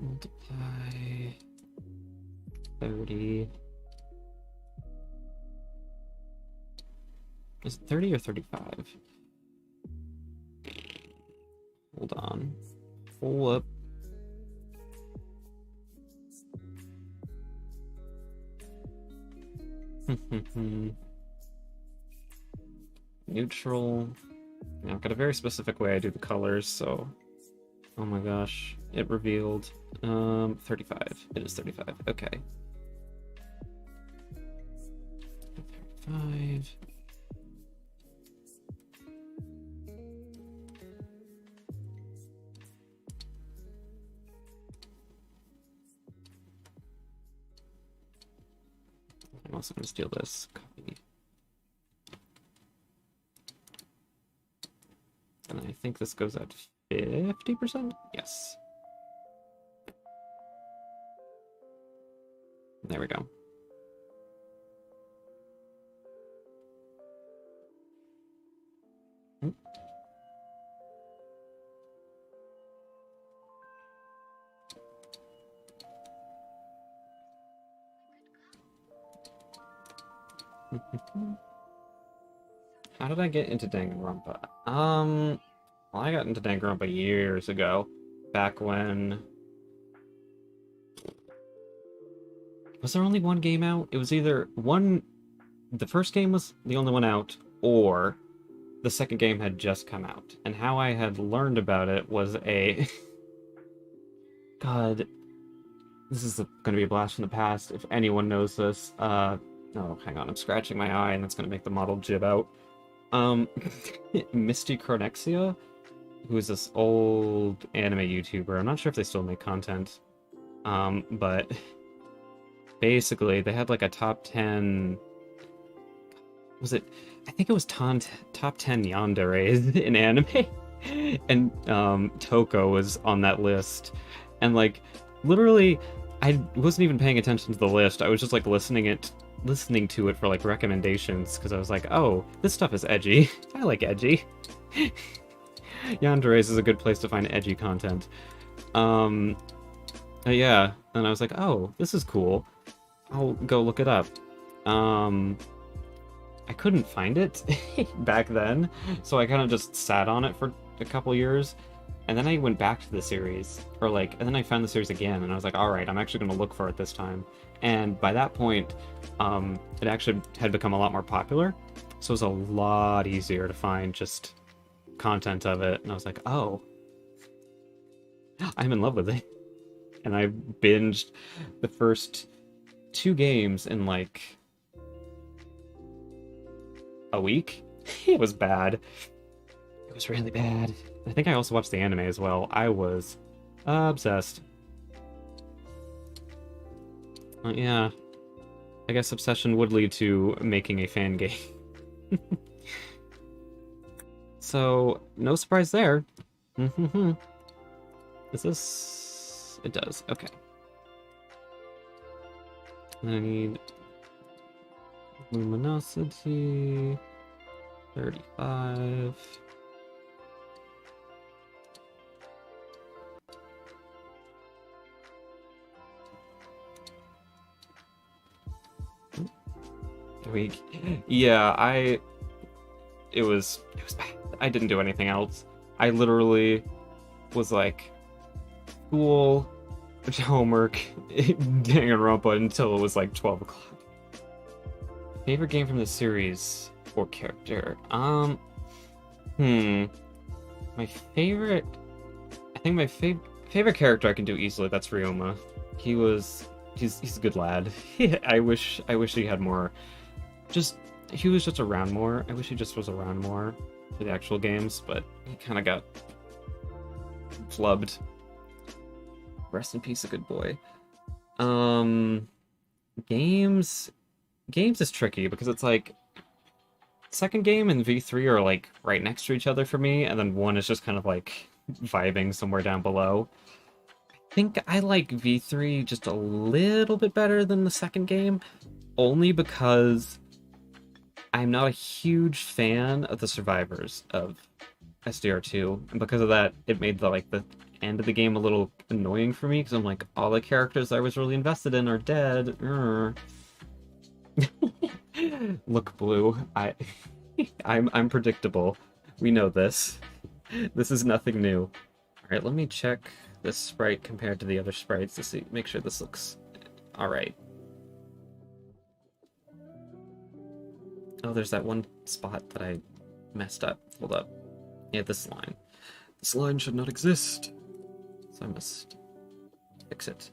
Multiply 30. Is it 30 or 35? Hold on. Pull up. Neutral. Yeah, I've got a very specific way I do the colors, so... Oh my gosh, it revealed. 35. It is 35. Okay. 35. I'm also going to steal this. Copy. And I think this goes at 50%? Yes. There we go. How did I get into Danganronpa? Well, I got into Danganronpa years ago. Back when... Was there only one game out? It was either one... The first game was the only one out, or the second game had just come out. And how I had learned about it was a... God... This is going to be a blast from the past if anyone knows this. Oh, hang on, I'm scratching my eye and that's going to make the model jib out. Um, Misty Chronexia, who is this old anime YouTuber. I'm not sure if they still make content. But basically they had like a top 10, was it, I think it was top 10 yanderes in anime. And Toko was on that list. And like literally I wasn't even paying attention to the list. I was just like listening to it for like recommendations because I was like, oh, this stuff is edgy. I like edgy. Yanderes is a good place to find edgy content. Yeah, and I was like, oh, this is cool. I'll go look it up. I couldn't find it back then, so I kind of just sat on it for a couple years, and then I went back to the series, and then I found the series again, and I was like, all right, I'm actually going to look for it this time. And by that point, it actually had become a lot more popular, so it was a lot easier to find just content of it, and I was like, oh, I'm in love with it. And I binged the first 2 games in like a week. It was bad. It was really bad. I think I also watched the anime as well. I was obsessed. Yeah. I guess obsession would lead to making a fan game. So, no surprise there. Is this... It does. Okay. I need luminosity 35. Yeah, it was bad. I didn't do anything else. I literally was like, school, homework, Danganronpa until it was like 12 o'clock. Favorite game from the series or character? My favorite... I think my favorite character I can do easily, that's Ryoma. He's a good lad. I wish he had more... He was just around more. I wish he just was around more for the actual games, but he kind of got flubbed. Rest in peace, a good boy. Games is tricky because it's like second game and V3 are like right next to each other for me, and then 1 is just kind of like vibing somewhere down below. I think I like V3 just a little bit better than the second game, only because I'm not a huge fan of the survivors of SDR2, and because of that, it made the end of the game a little annoying for me, because I'm like, all the characters I was really invested in are dead. Look, Blue, I'm predictable. We know this. This is nothing new. Alright, let me check this sprite compared to the other sprites to make sure this looks alright. Oh, there's that one spot that I messed up. Hold up. Yeah, this line. This line should not exist. So I must fix it.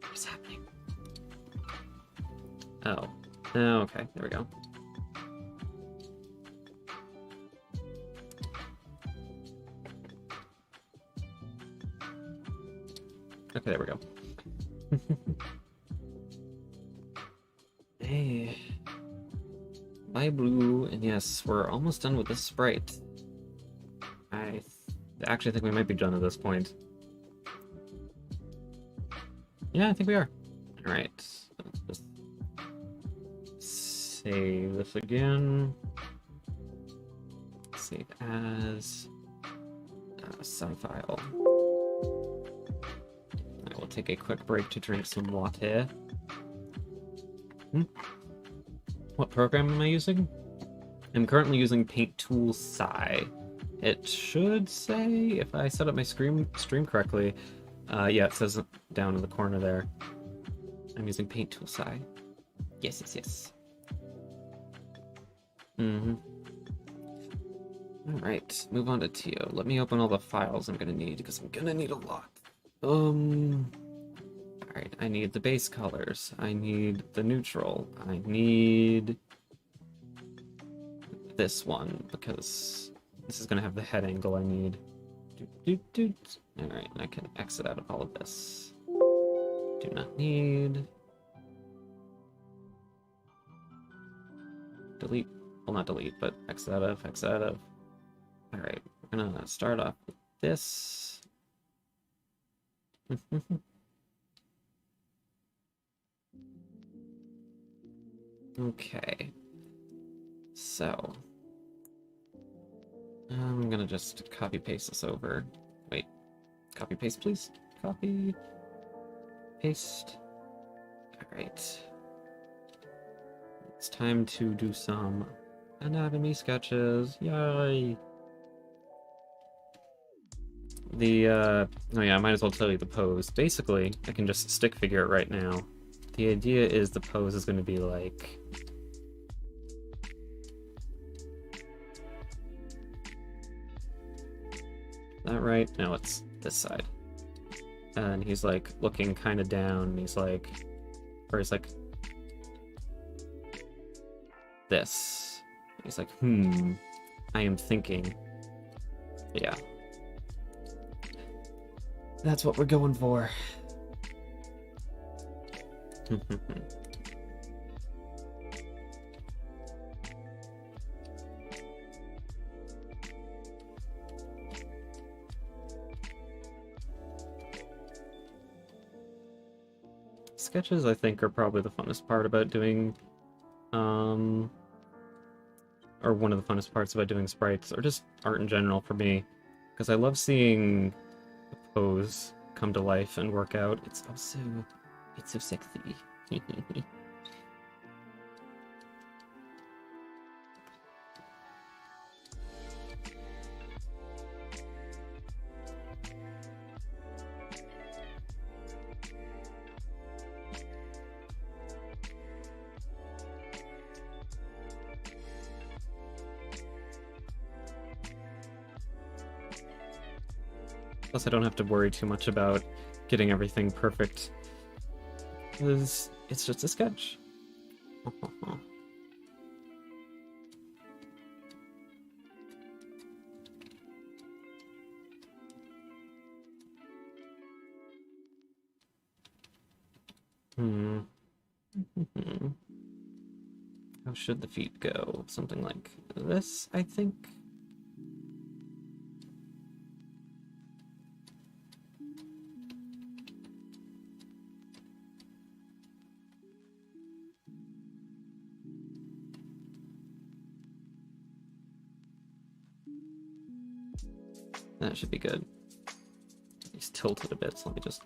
What's happening? Oh. Oh, okay. There we go. Okay, there we go. Hey. Bye, Blue. And yes, we're almost done with this sprite. I actually think we might be done at this point. Yeah, I think we are. Alright. Let's just save this again. Save as some file. I will take a quick break to drink some water. What program am I using? I'm currently using Paint Tool Sci. It should say, if I set up my stream correctly, yeah, it says down in the corner there. I'm using Paint Tool Sci. Yes, yes, yes. Alright, move on to Teo. Let me open all the files I'm gonna need, because I'm gonna need a lot. Alright, I need the base colors. I need the neutral. I need this one, because this is gonna have the head angle I need. Alright, I can exit out of all of this. Do not need. Delete. Well, not delete, but exit out of, exit out of. Alright, we're gonna start off with this. Okay. So. I'm gonna just copy paste this over. Wait. Copy paste, please. Copy. Paste. Alright. It's time to do some anatomy sketches. Yay! Oh yeah, I might as well tell you the pose. Basically, I can just stick figure it right now. The idea is the pose is going to be like... that right? No, it's this side. And he's like looking kind of down, and he's like... or he's like... this. He's like, I am thinking. Yeah. That's what we're going for. Sketches, I think, are probably the funnest part about doing, or one of the funnest parts about doing sprites, or just art in general for me, because I love seeing pose come to life and work out. It's so sexy. Plus, I don't have to worry too much about getting everything perfect, because it's just a sketch. How should the feet go? Something like this, I think. That should be good. He's tilted a bit, so let me just...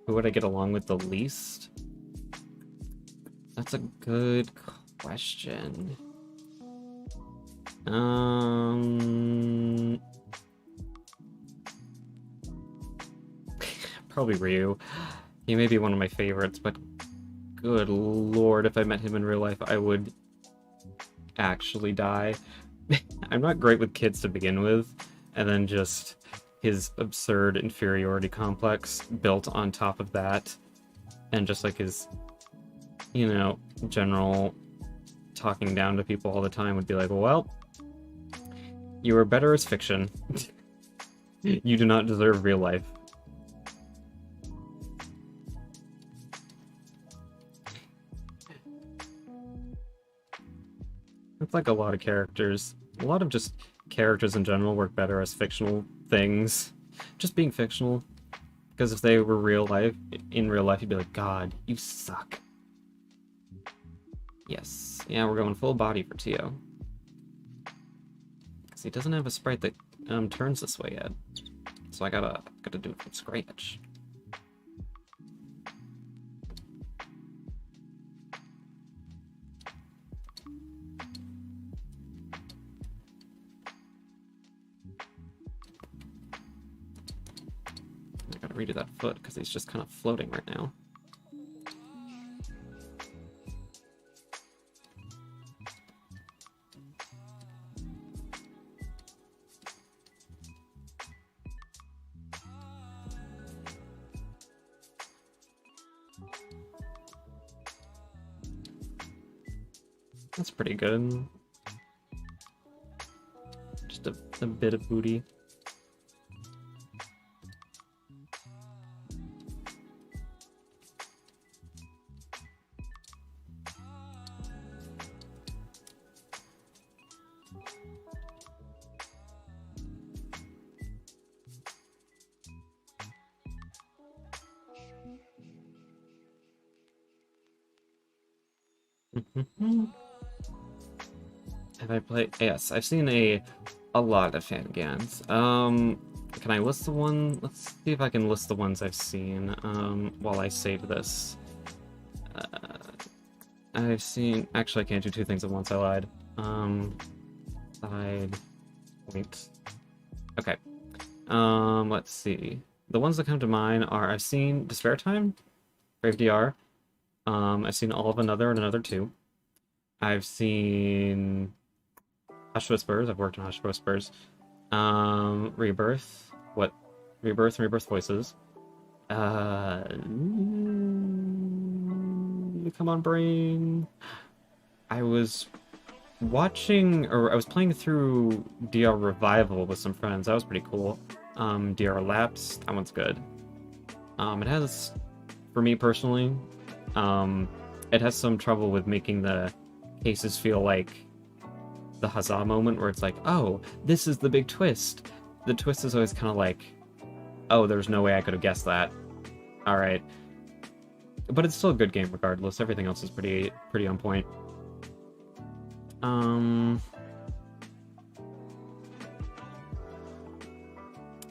Who would I get along with the least? That's a good question. Probably Ryu. He may be one of my favorites, but good lord, if I met him in real life, I would actually die. I'm not great with kids to begin with, and then just his absurd inferiority complex built on top of that, and just like his, you know, general talking down to people all the time would be like, well, you are better as fiction. You do not deserve real life. It's like a lot of characters. A lot of just characters in general work better as fictional things. Just being fictional. Because if they were in real life, you'd be like, God, you suck. Yes. Yeah, we're going full body for Teo. Because he doesn't have a sprite that turns this way yet. So I gotta do it from scratch. I gotta redo that foot because he's just kind of floating right now. That's pretty good. Just a bit of booty. Have I played? Yes, I've seen a lot of fan games. Can I list the one? Let's see if I can list the ones I've seen. While I save this. I've seen. Actually, I can't do two things at once. I lied. Side. Wait. Okay. Let's see. The ones that come to mind are I've seen Despair Time, Brave DR. I've seen All of Another and Another 2. I've seen Hush Whispers. I've worked on Hush Whispers. Rebirth. What? Rebirth and Rebirth Voices. Come on, brain. I was watching, or I was playing through DR Revival with some friends. That was pretty cool. DR Lapse. That one's good. It has, for me personally, it has some trouble with making the cases feel like the huzzah moment where it's like, oh, this is the big twist. The twist is always kind of like, oh, there's no way I could have guessed that. All right. But it's still a good game regardless. Everything else is pretty on point.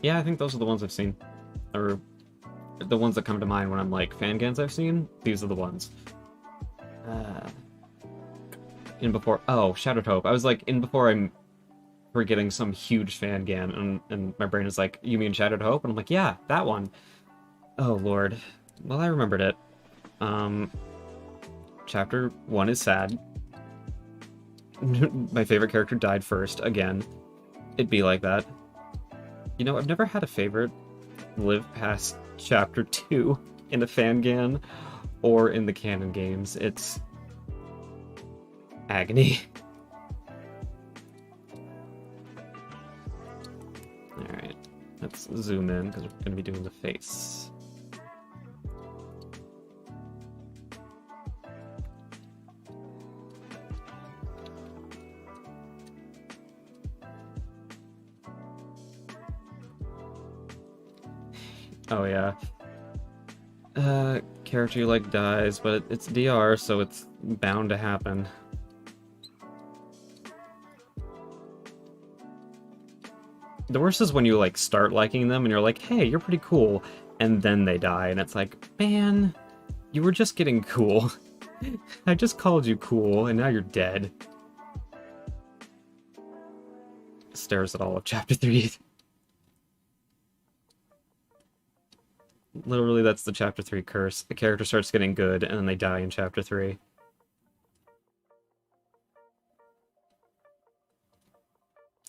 Yeah, I think those are the ones I've seen. Or the ones that come to mind when I'm like, fangans I've seen, these are the ones. In before, oh, Shattered Hope. I was like, in before I'm forgetting some huge fangan, and my brain is like, you mean Shattered Hope? And I'm like, yeah, that one. Oh, Lord. Well, I remembered it. Chapter 1 is sad. My favorite character died first, again. It'd be like that. You know, I've never had a favorite live past Chapter 2 in a fangan or in the canon games. It's agony. Alright, let's zoom in because we're going to be doing the face. Oh yeah. Character you like dies, but it's DR, so it's bound to happen. The worst is when you like start liking them and you're like, hey, you're pretty cool, and then they die, and it's like, man, you were just getting cool. I just called you cool, and now you're dead. Stares at all of Chapter 3. Literally, that's the Chapter 3 curse. The character starts getting good, and then they die in Chapter 3.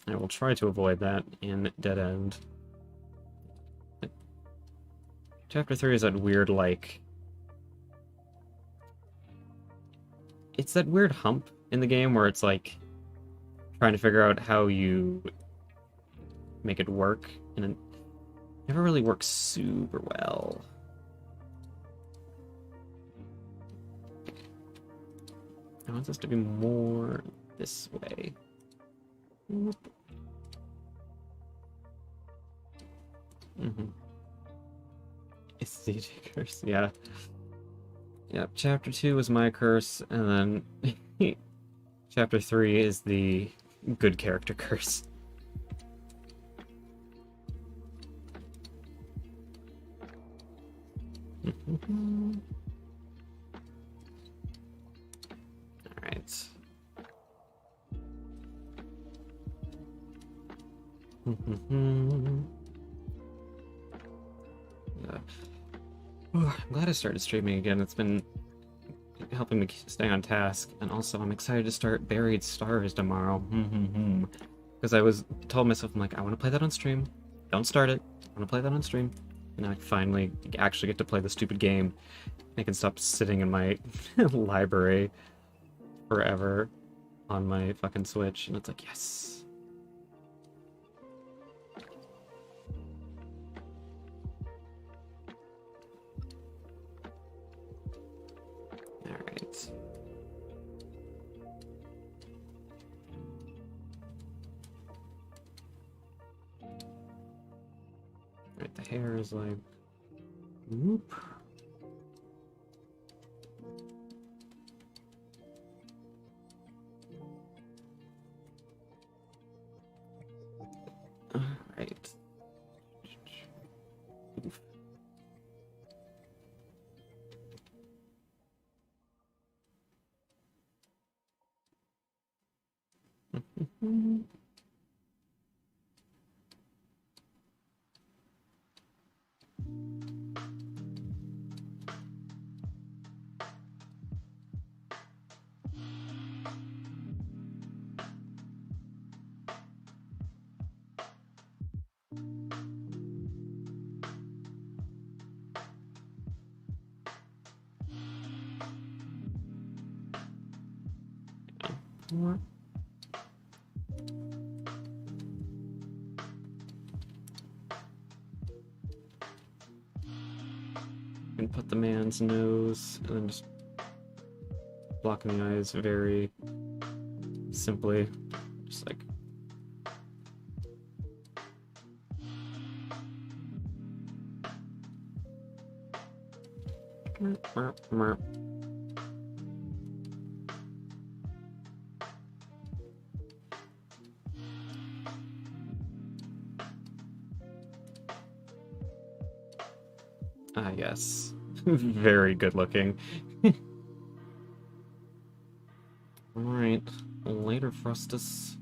I will try to avoid that in Dead End. Chapter 3 is that weird, like... It's that weird hump in the game where it's like... trying to figure out how you make it work, and it never really works super well. I want this to be more this way. It's the DJ curse, yeah. Yep, Chapter 2 is my curse, and then Chapter 3 is the good character curse. Alright. Yeah. I'm glad I started streaming again. It's been helping me stay on task, and also I'm excited to start Buried Stars tomorrow. Because I told myself, I'm like, I want to play that on stream. Don't start it. I want to play that on stream. And I finally actually get to play the stupid game. I can stop sitting in my library forever on my fucking Switch, and it's like, yes. Alright. Alright, the hair is like... Whoop. Alright. Oof. What? And put the man's nose, and then just blocking the eyes very simply, just like... Ah, yes. Very good looking. Alright. Later, Frostus.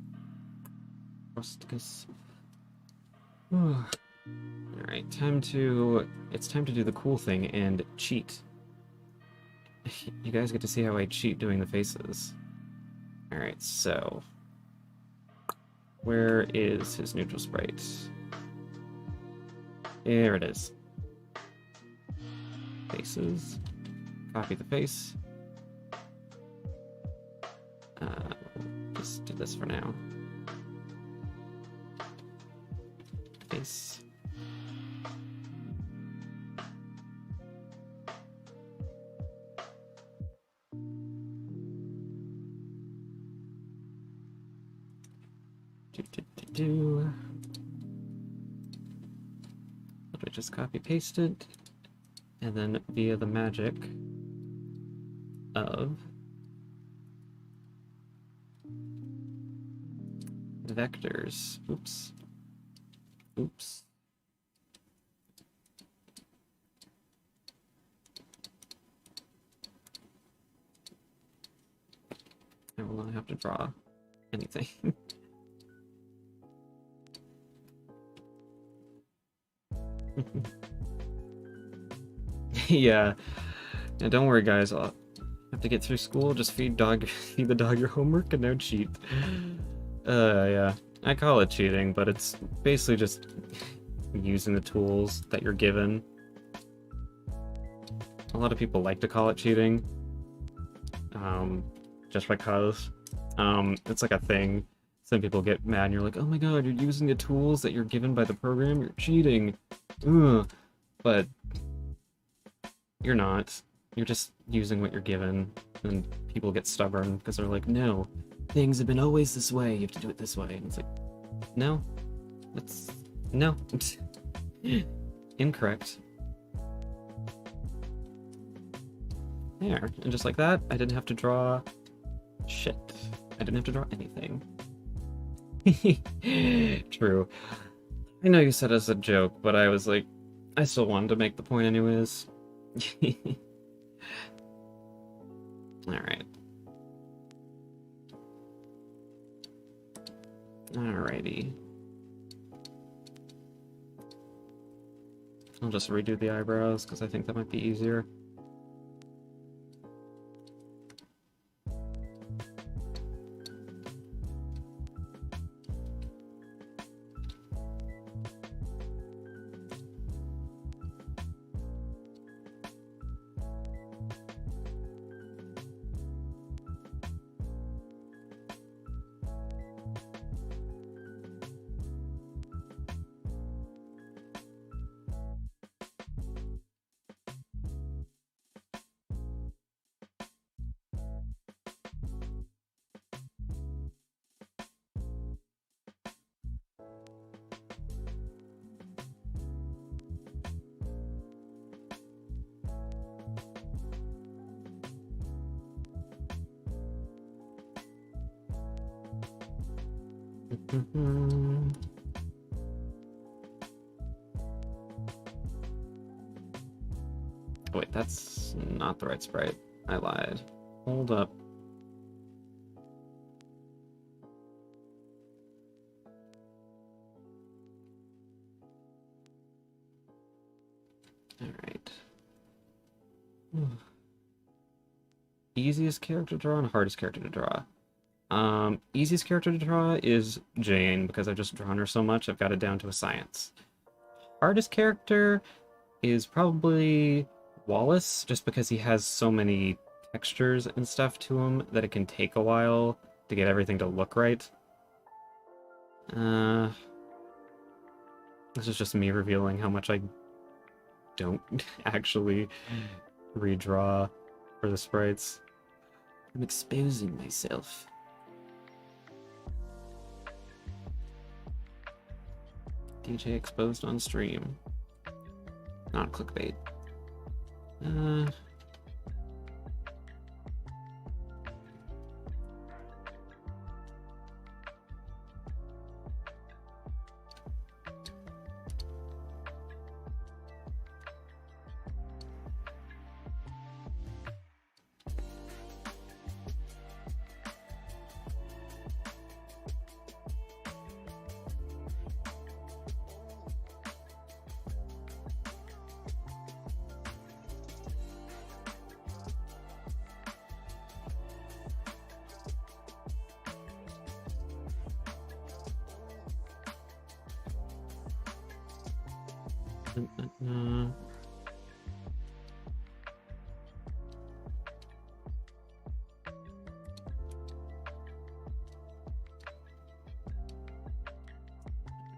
Frosticus. Alright, it's time to do the cool thing and cheat. You guys get to see how I cheat doing the faces. Alright, so... where is his neutral sprite? There it is. Faces. Copy the face. Just do this for now. Face. Let me just copy paste it, and then via the magic of vectors. Oops. I will not have to draw anything. Yeah. And don't worry, guys. I'll have to get through school. Just feed the dog your homework and no cheat. Yeah. I call it cheating, but it's basically just using the tools that you're given. A lot of people like to call it cheating. Just because. It's like a thing. Some people get mad and you're like, oh my god, you're using the tools that you're given by the program, you're cheating. Ugh. But you're not. You're just using what you're given. And people get stubborn because they're like, no, things have been always this way, you have to do it this way. And it's like, no. No. Incorrect. There. And just like that, I didn't have to draw shit. I didn't have to draw anything. True. I know you said it as a joke, but I was like, I still wanted to make the point anyways. Alright. Alrighty. I'll just redo the eyebrows because I think that might be easier. Wait, that's not the right sprite. I lied. Hold up. Alright. Easiest character to draw and hardest character to draw. Easiest character to draw is Jane, because I've just drawn her so much, I've got it down to a science. Hardest character is probably Wallace, just because he has so many textures and stuff to him that it can take a while to get everything to look right. This is just me revealing how much I don't actually redraw for the sprites. I'm exposing myself. DJ exposed on stream. Not clickbait.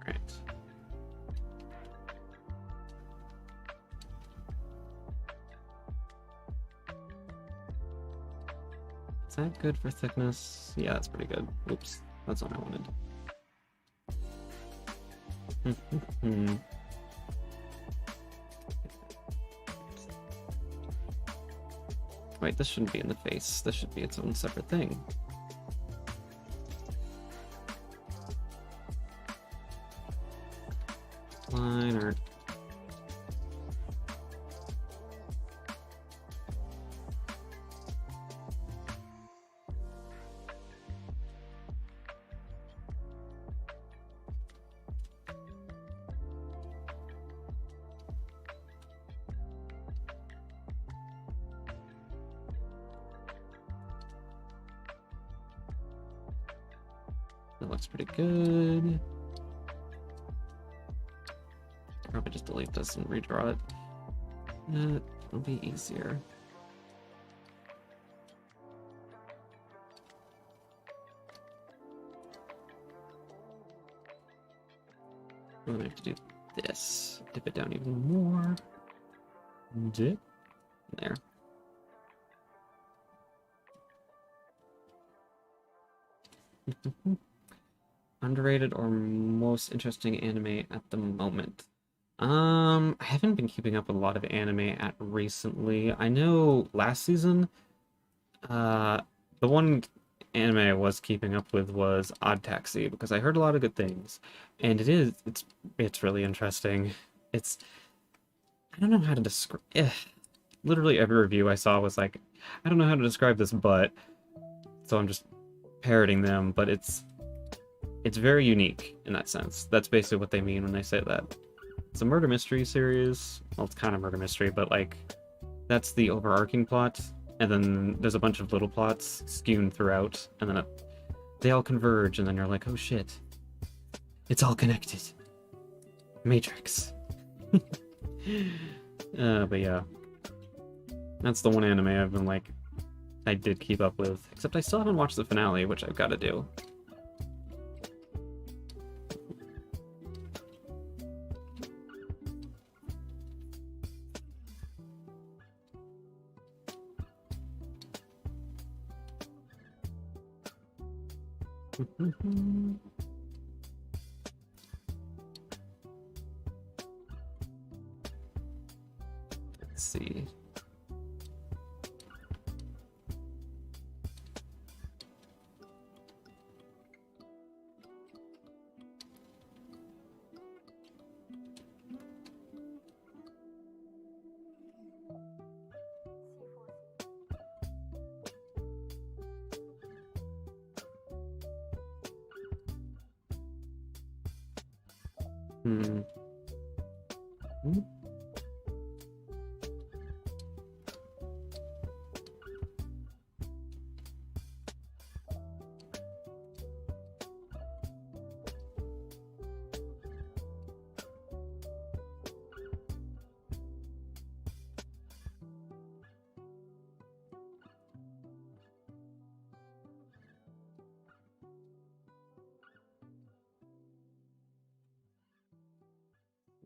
Right. Is that good for thickness? Yeah, that's pretty good. Oops, that's what I wanted. Wait, this shouldn't be in the face. This should be its own separate thing. Line art. That looks pretty good. Probably just delete this and redraw it. It'll be easier. I'm gonna have to do this. Dip it down even more. Dip. There. Underrated or most interesting anime at the moment? I haven't been keeping up with a lot of anime at recently. I know last season, the one anime I was keeping up with was Odd Taxi because I heard a lot of good things, and it's really interesting. I don't know how to describe. literally every review I saw was like, I don't know how to describe this, but so I'm just parroting them, but it's very unique in that sense. That's basically what they mean when they say that. It's a murder mystery series. Well, it's kind of murder mystery, but like that's the overarching plot, and then there's a bunch of little plots skewed throughout, and then they all converge, and then you're like, oh shit, it's all connected. Matrix. But yeah, that's the one anime I've been like, I did keep up with, except I still haven't watched the finale, which I've got to do. Let's see. Hmm.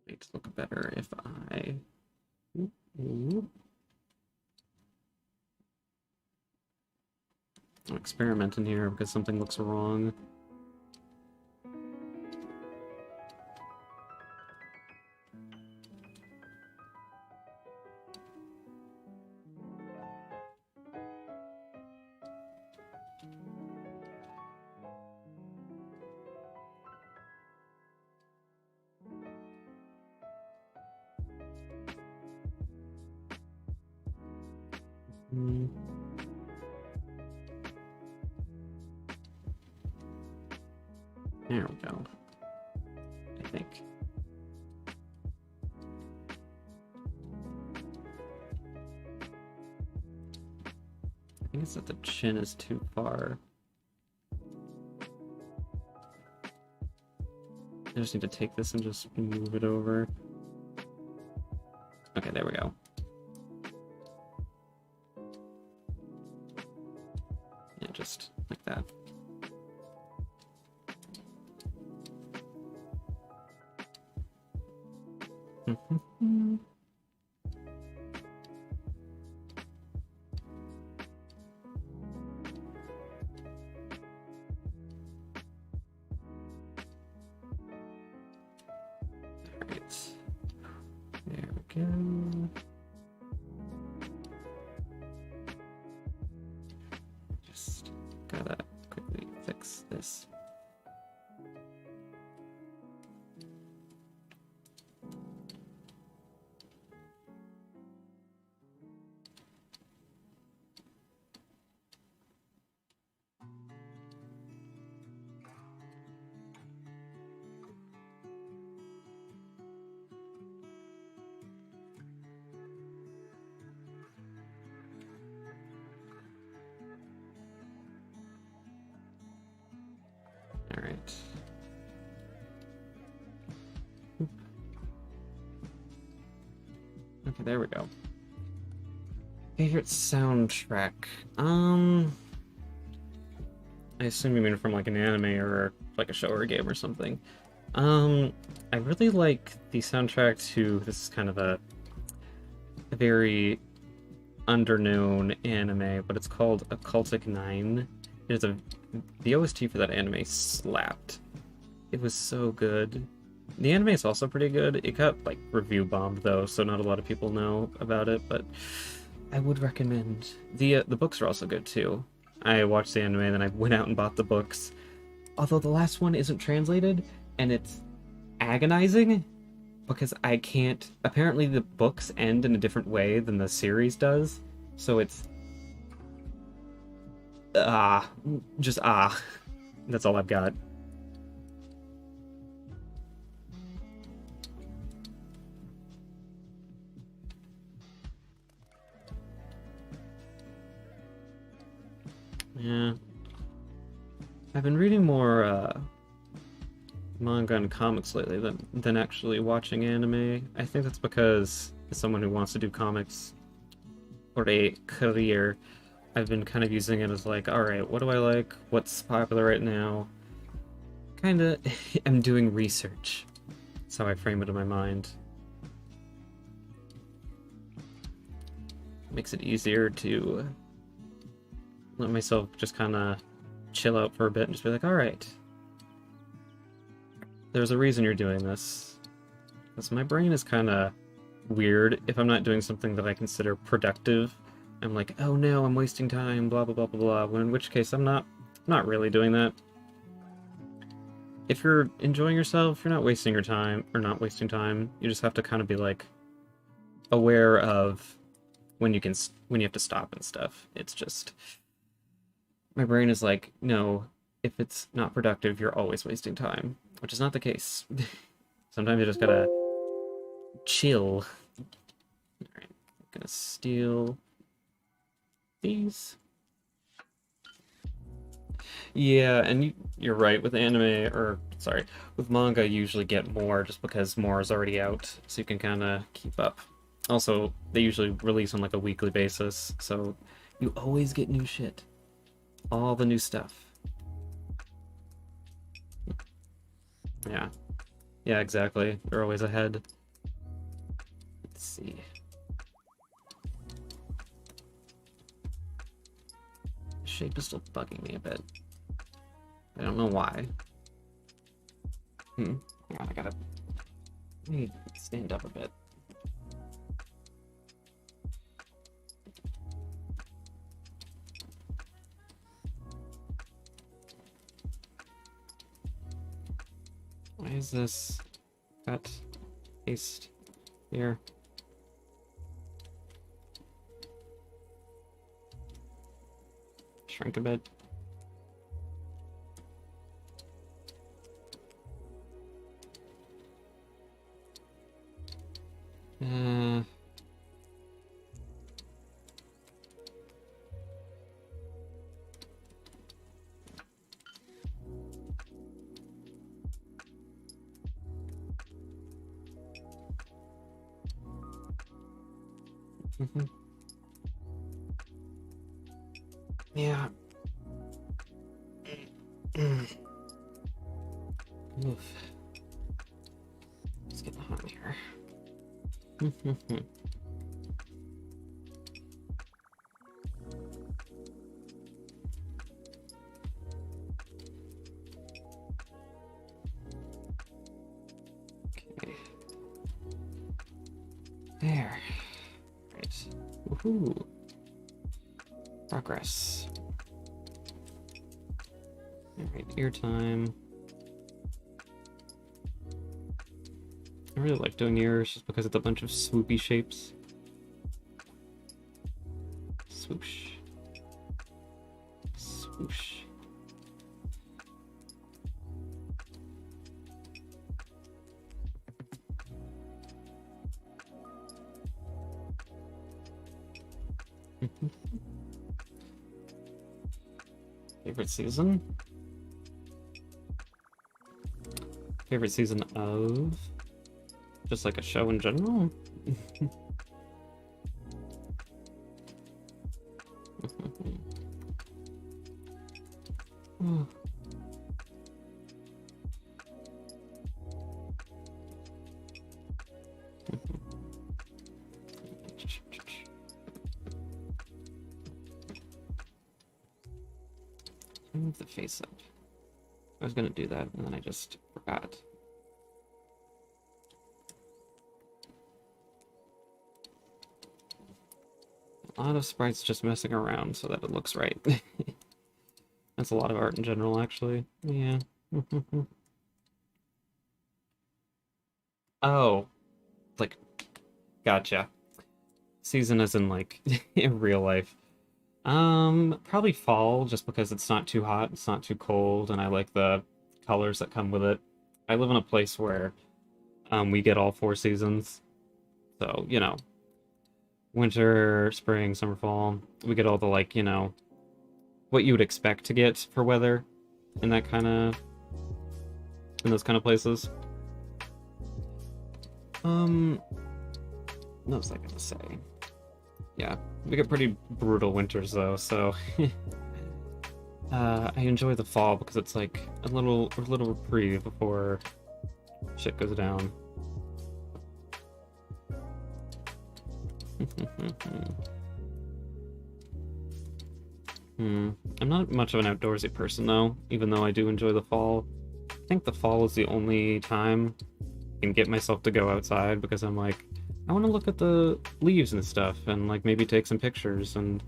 Make it look better if I... I'll experiment in here because something looks wrong. There we go. I think. I think it's that the chin is too far. I just need to take this and just move it over. Okay, there we go. Yeah, just like that. Alright. There we go. Just gotta quickly fix this. All right. Okay, there we go. Favorite soundtrack? I assume you mean from like an anime or like a show or a game or something. I really like the soundtrack to, this is kind of a very underknown anime, but it's called Occultic 9. The OST for that anime slapped. It was so good. The anime is also pretty good. It got like review bombed though, so not a lot of people know about it, but I would recommend. The books are also good too. I watched the anime, then I went out and bought the books. Although the last one isn't translated, and it's agonizing. because I can't. Apparently, the books end in a different way than the series does, so it's ah, just ah. That's all I've got. Yeah, I've been reading more manga and comics lately than actually watching anime. I think that's because as someone who wants to do comics for a career, I've been kind of using it as like, all right, what do I like? What's popular right now? Kind of, I'm doing research. That's how I frame it in my mind. Makes it easier to let myself just kind of chill out for a bit and just be like, all right, there's a reason you're doing this. Because my brain is kind of weird if I'm not doing something that I consider productive. I'm like, oh no, I'm wasting time, blah blah blah blah blah. When in which case I'm not really doing that. If you're enjoying yourself, you're not wasting your time or not wasting time. You just have to kind of be like aware of when you have to stop and stuff. It's just my brain is like, no, if it's not productive, you're always wasting time, which is not the case. Sometimes you just gotta chill. Alright, I'm gonna steal these. Yeah, and you're right, with anime, or sorry, with manga, you usually get more just because more is already out, so you can kind of keep up. Also, they usually release on like a weekly basis, so you always get new shit. All the new stuff. Yeah. Yeah, exactly. They're always ahead. Let's see. The shape is still bugging me a bit. I don't know why. Yeah, let me stand up a bit. Why is this cut paste here? Shrink a bit. Uh, yeah. Oof. Let's get hot here. Okay. There. Right. Woohoo. Progress. Alright, ear time. I really like doing ears just because it's a bunch of swoopy shapes. Swoosh. Swoosh. Favorite season? Favorite season of? Just like a show in general? Move the face up. I was gonna do that and then I just forgot. A lot of sprites just messing around so that it looks right. That's a lot of art in general, actually. Yeah. Oh. Like, gotcha. Season as in, like, in real life. Probably fall, just because it's not too hot, it's not too cold, and I like the colors that come with it. I live in a place where we get all four seasons. So, winter, spring, summer, fall. We get all the, like, what you would expect to get for weather in those kind of places. What was I gonna say? Yeah, we get pretty brutal winters though, so I enjoy the fall because it's like a little reprieve before shit goes down. I'm not much of an outdoorsy person though, even though I do enjoy the fall. I think the fall is the only time I can get myself to go outside because I'm like, I want to look at the leaves and stuff and like maybe take some pictures and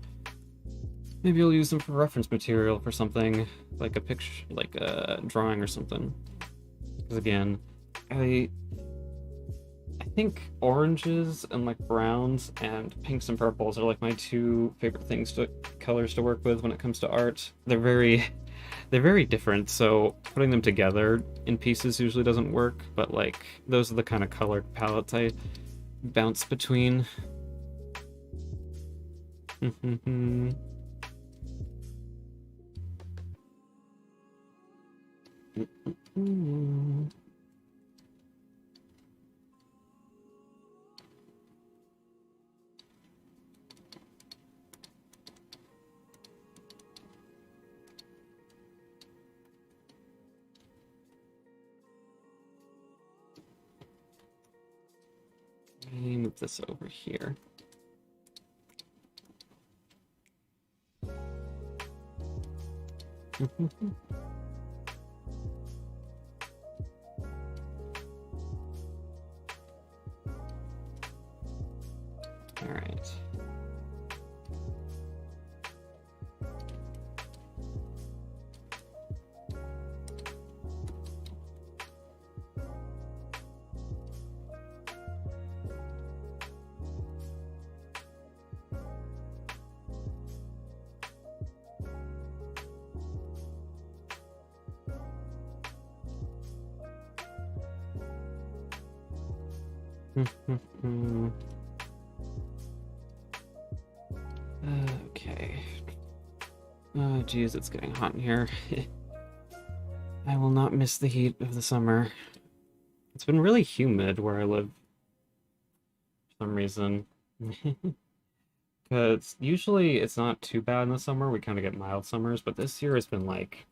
maybe I'll use them for reference material for something like a picture, like a drawing or something. Because again, I think oranges and like browns and pinks and purples are like my two favorite colors to work with when it comes to art. They're very different, so putting them together in pieces usually doesn't work, but like those are the kind of color palettes I bounce between. Let me move this over here. All right. Okay. Oh, geez, it's getting hot in here. I will not miss the heat of the summer. It's been really humid where I live for some reason. Because usually it's not too bad in the summer. We kind of get mild summers, but this year has been like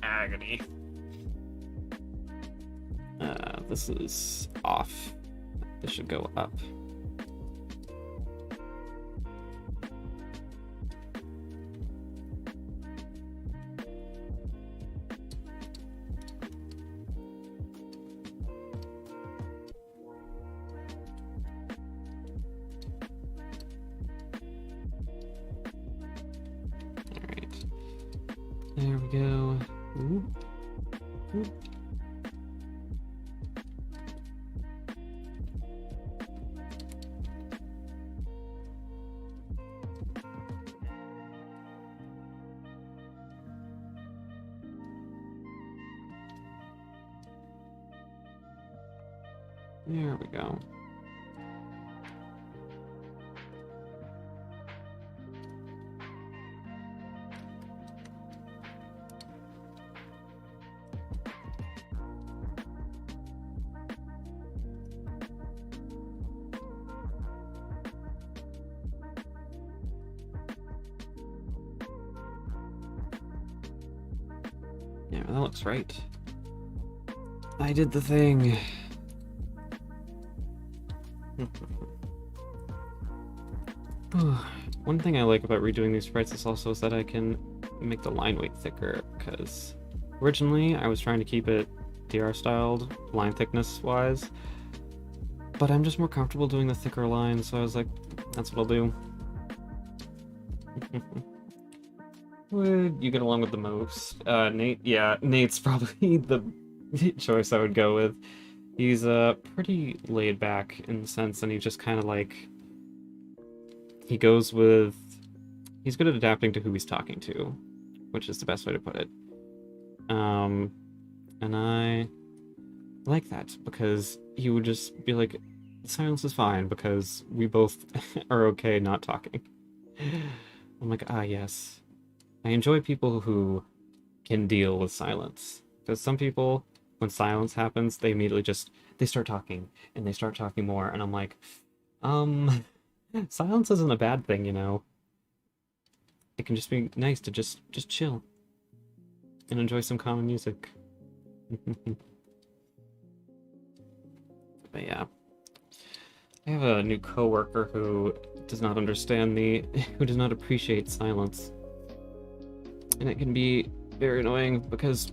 agony. This is off. This should go up. Alright. There we go. Ooh. Ooh. There we go. Yeah, that looks right. I did the thing. One thing I like about redoing these sprites is that I can make the line weight thicker, because originally I was trying to keep it DR styled, line thickness wise, but I'm just more comfortable doing the thicker lines, so I was like, that's what I'll do. Would you get along with the most? Nate? Yeah, Nate's probably the choice I would go with. He's pretty laid back in the sense, and he just kind of like he goes with he's good at adapting to who he's talking to, which is the best way to put it. Um, and I like that because he would just be like, silence is fine because we both are okay not talking. I'm like, ah, yes. I enjoy people who can deal with silence. Because some people, when silence happens, they immediately just, they start talking, and they start talking more, and I'm like, um, silence isn't a bad thing, you know? It can just be nice to just chill and enjoy some calming music. But yeah. I have a new coworker who does not understand who does not appreciate silence. And it can be very annoying because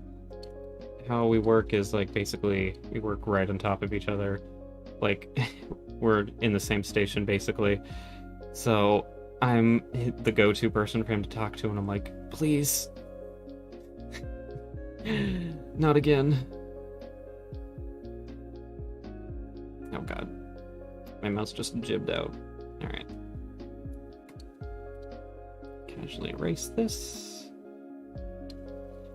how we work is like basically we work right on top of each other. Like we're in the same station basically. So I'm the go-to person for him to talk to, and I'm like, please. Not again. Oh god. My mouse just jibbed out. Alright. Casually erase this.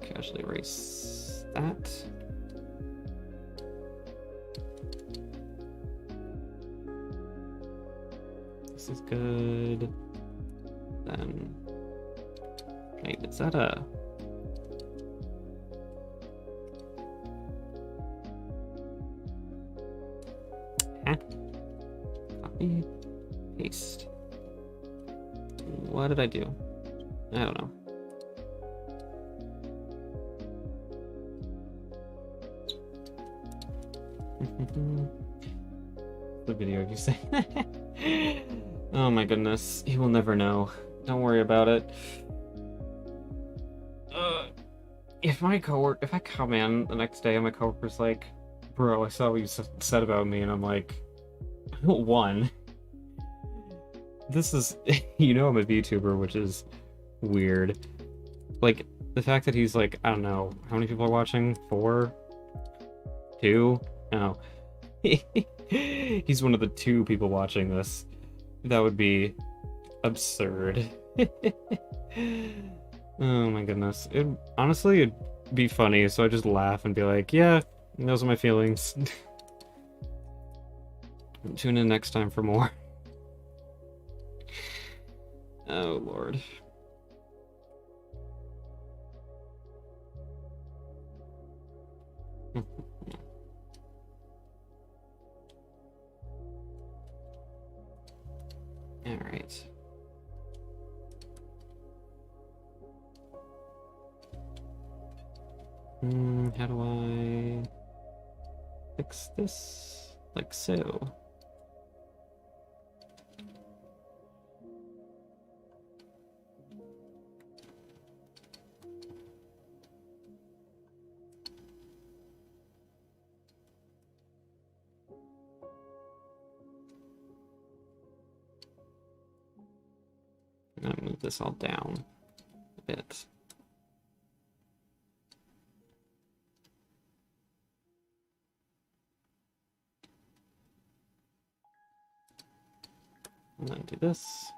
Casually erase that. This is good. Then... Wait, is that a... Huh? Copy. Paste. What did I do? I don't know. The video of you saying oh my goodness, he will never know. Don't worry about it. If I come in the next day and my coworker's like, bro, I saw what you said about me, and I'm like, one, this is, you know, I'm a VTuber, which is weird. Like, the fact that he's like, I don't know, how many people are watching? 4? 2? No. He's one of the 2 people watching this. That would be absurd. Oh my goodness. Honestly, it'd be funny, so I just laugh and be like, yeah, those are my feelings. Tune in next time for more. Oh lord. Alright. How do I fix this? Like so. I'm gonna move this all down a bit. And then do this.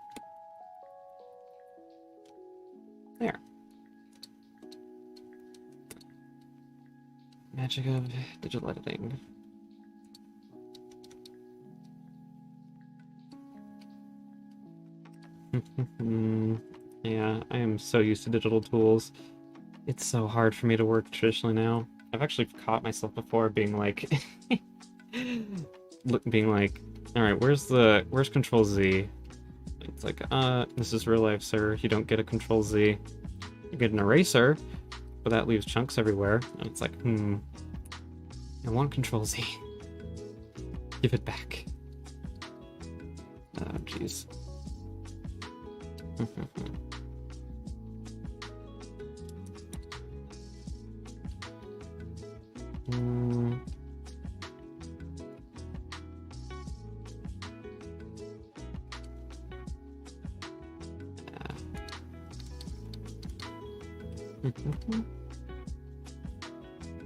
There. Magic of digital editing. Yeah, I am so used to digital tools. It's so hard for me to work traditionally now. I've actually caught myself before being like, all right, where's Control Z? It's like, this is real life, sir. You don't get a Control Z. You get an eraser, but that leaves chunks everywhere. And it's like, I want Control Z. Give it back. Oh, jeez.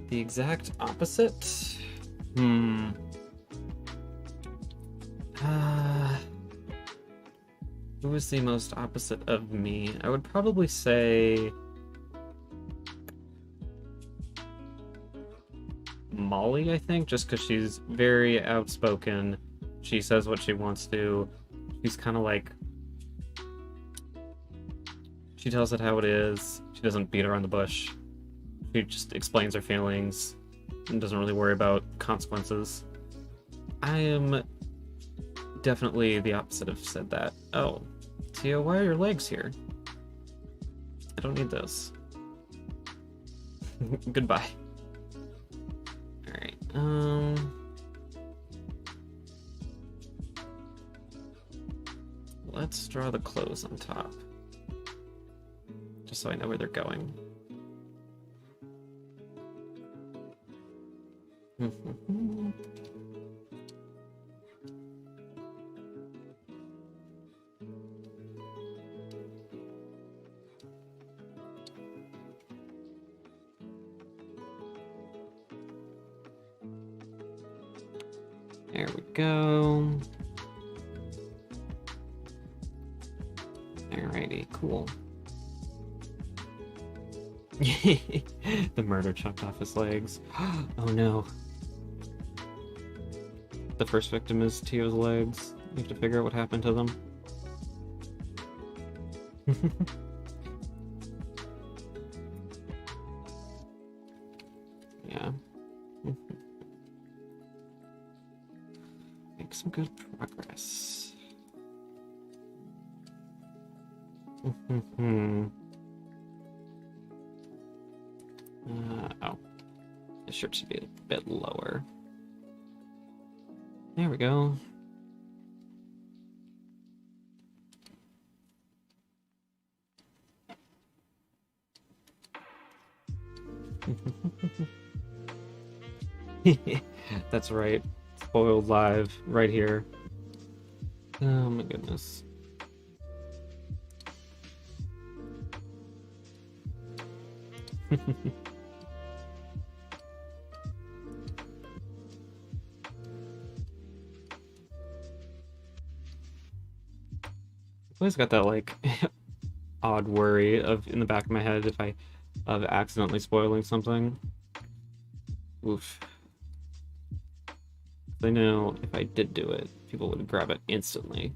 The exact opposite. Hmm. Uh, who is the most opposite of me? I would probably say Molly, I think, just because she's very outspoken. She says what she wants to. She's kind of like, she tells it how it is. She doesn't beat around the bush. She just explains her feelings and doesn't really worry about consequences. I am definitely the opposite of said that. Oh, Teo, why are your legs here? I don't need this. Goodbye. Alright, let's draw the clothes on top. Just so I know where they're going. There we go. Alrighty, cool. The murder chopped off his legs. Oh no. The first victim is Teo's legs. You have to figure out what happened to them. Yeah. Make some good progress. Oh. This shirt should be a bit lower. There we go. That's right. Spoiled live right here. Oh my goodness. I always got that like odd worry of in the back of my head if I of accidentally spoiling something. Oof. I know if I did do it, people would grab it instantly.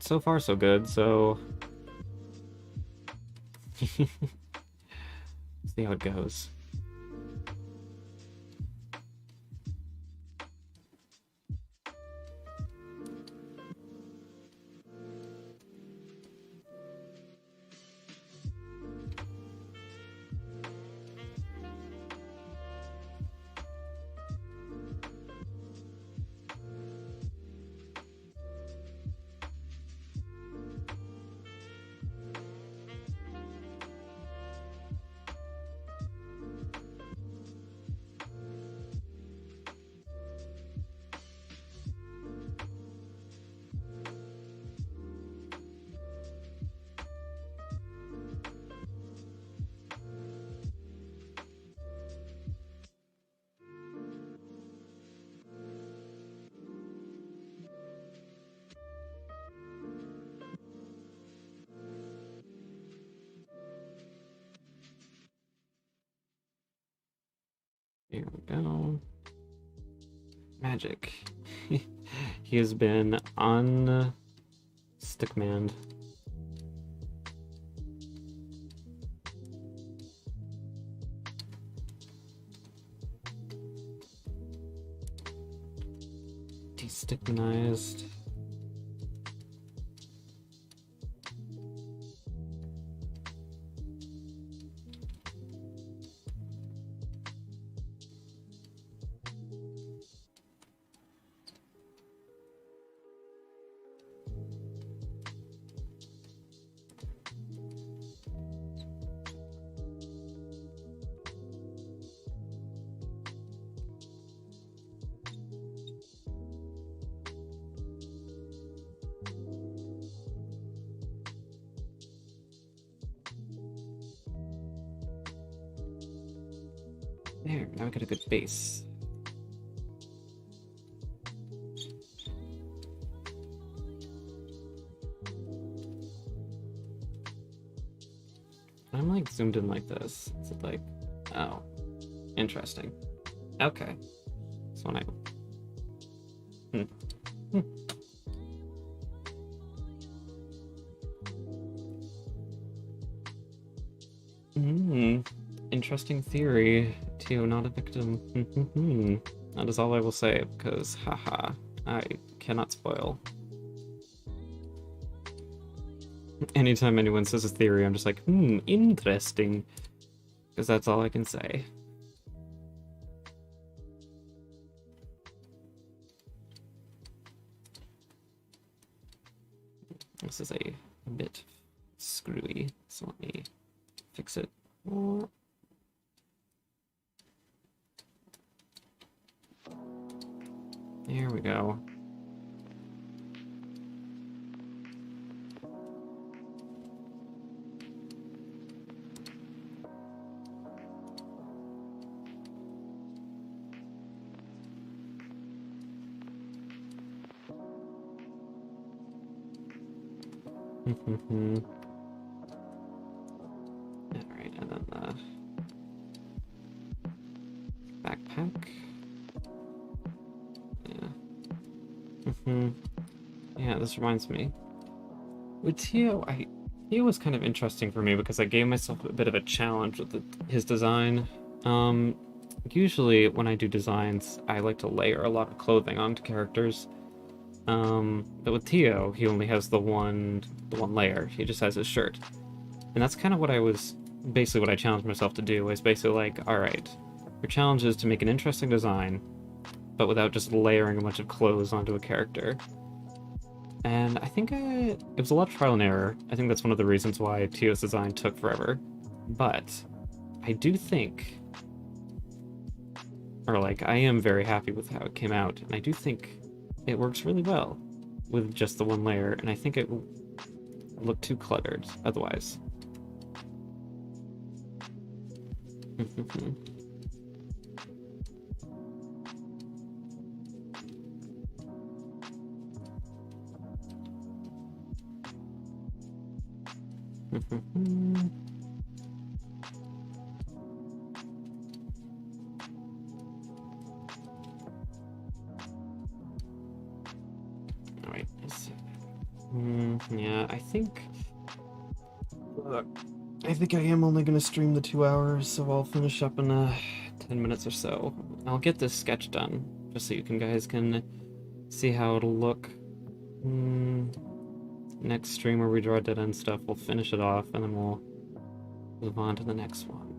So far so good, so see how it goes. Here we go. Magic. He has been on Stickman. Destickmanized. There, now we got a good base. it's zoomed in like this? Is it like, oh, interesting. Okay. So when I... Hmm. Interesting theory. Teo, not a victim. That is all I will say, because, haha, I cannot spoil. Anytime anyone says a theory, I'm just like, interesting. Because that's all I can say. This is a bit screwy, so let me fix it. There we go. Alright, and then the backpack. Yeah. Yeah, this reminds me. With Teo, Teo was kind of interesting for me because I gave myself a bit of a challenge with his design. Usually when I do designs, I like to layer a lot of clothing onto characters. But with Teo, he only has the one layer. He just has his shirt. And that's kind of what basically what I challenged myself to do, is basically like, alright, your challenge is to make an interesting design, but without just layering a bunch of clothes onto a character. And I think it was a lot of trial and error. I think that's one of the reasons why Teo's design took forever. But I do think, or like, I am very happy with how it came out, and I do think it works really well with just the one layer, and I think it will look too cluttered otherwise. Alright, yeah, I think I am only gonna stream the 2 hours, so I'll finish up in 10 minutes or so. I'll get this sketch done, just so you guys can see how it'll look. Next stream where we draw dead end stuff, we'll finish it off, and then we'll move on to the next one.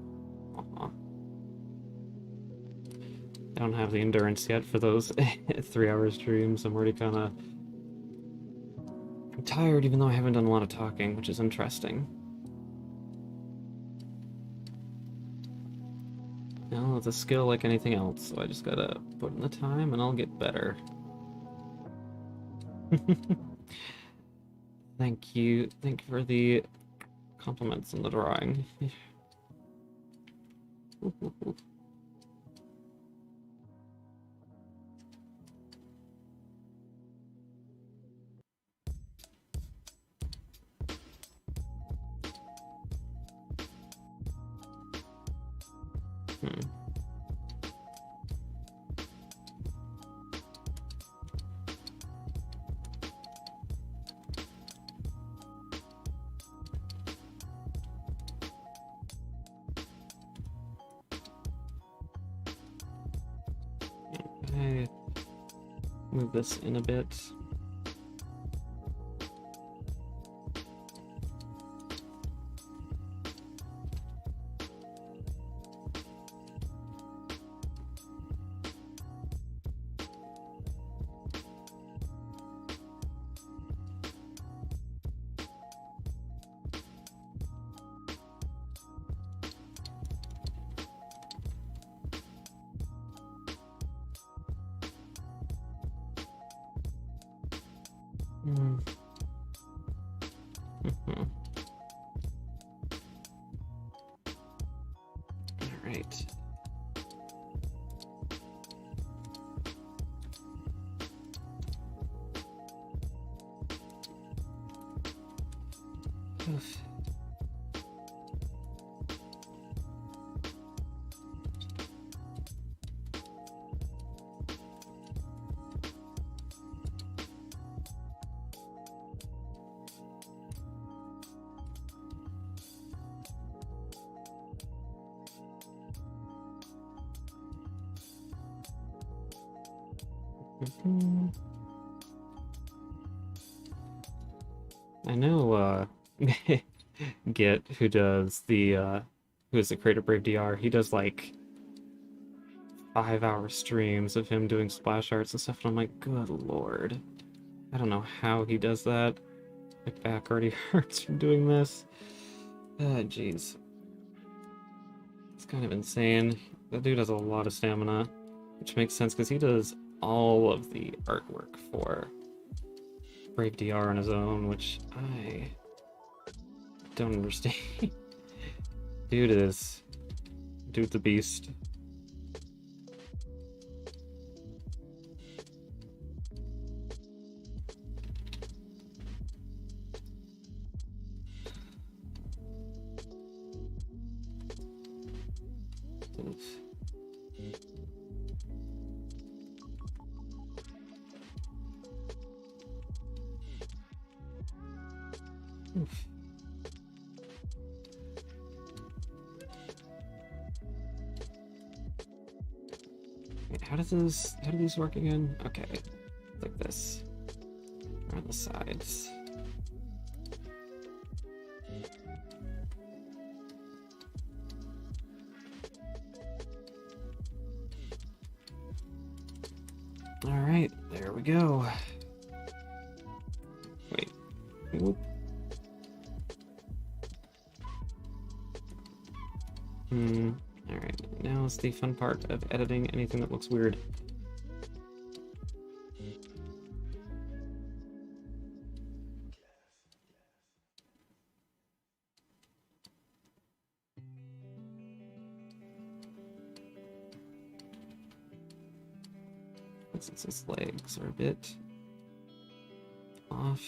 I don't have the endurance yet for those 3-hour streams. I'm already kinda tired, even though I haven't done a lot of talking, which is interesting. Well, it's a skill like anything else, so I just gotta put in the time and I'll get better. Thank you for the compliments on the drawing. Okay, move this in a bit. Alright. Mhm. I know Git, who does who's the creator of Brave DR, he does like 5-hour streams of him doing splash arts and stuff, and I'm like, good lord. I don't know how he does that. My back already hurts from doing this. Jeez. It's kind of insane. That dude has a lot of stamina, which makes sense because he does all of the artwork for Brave DR on his own, which I don't understand. Dude the beast. Oof. Oof. Wait, how do these work again? Okay, like this. Around the sides. Alright, there we go. Wait. Whoop. Alright, now it's the fun part of editing anything that looks weird. Since his legs are a bit off.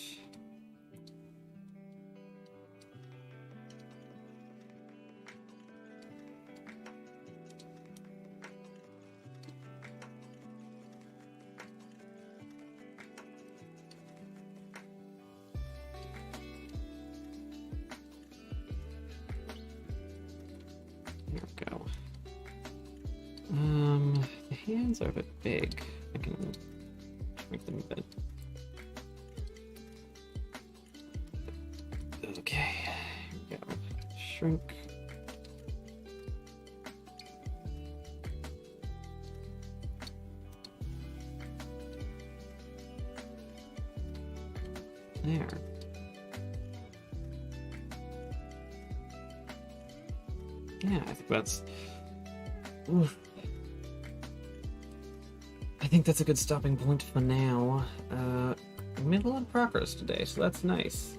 There we go. The hands are a bit big. I can shrink them a bit. Okay, here we go. Shrink. There. Yeah, I think that's... Oof. I think that's a good stopping point for now. We made a lot of progress today, so that's nice.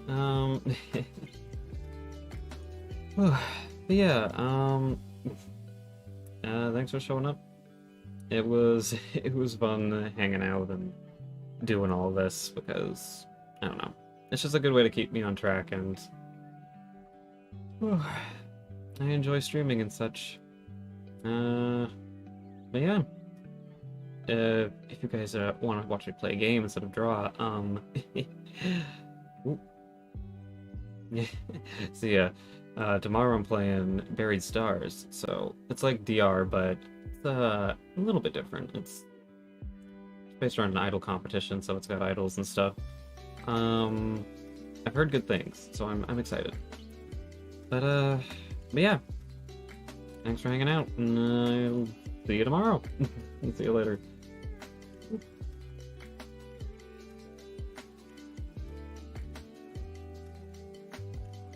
But yeah, thanks for showing up. It was fun hanging out and doing all this because, I don't know, it's just a good way to keep me on track, and I enjoy streaming and such. But yeah. If you guys want to watch me play a game instead of draw, so yeah, tomorrow I'm playing Buried Stars, so it's like DR, but it's a little bit different. It's based around an idol competition, so it's got idols and stuff. I've heard good things, so I'm excited. But yeah, thanks for hanging out, and I'll see you tomorrow. See you later.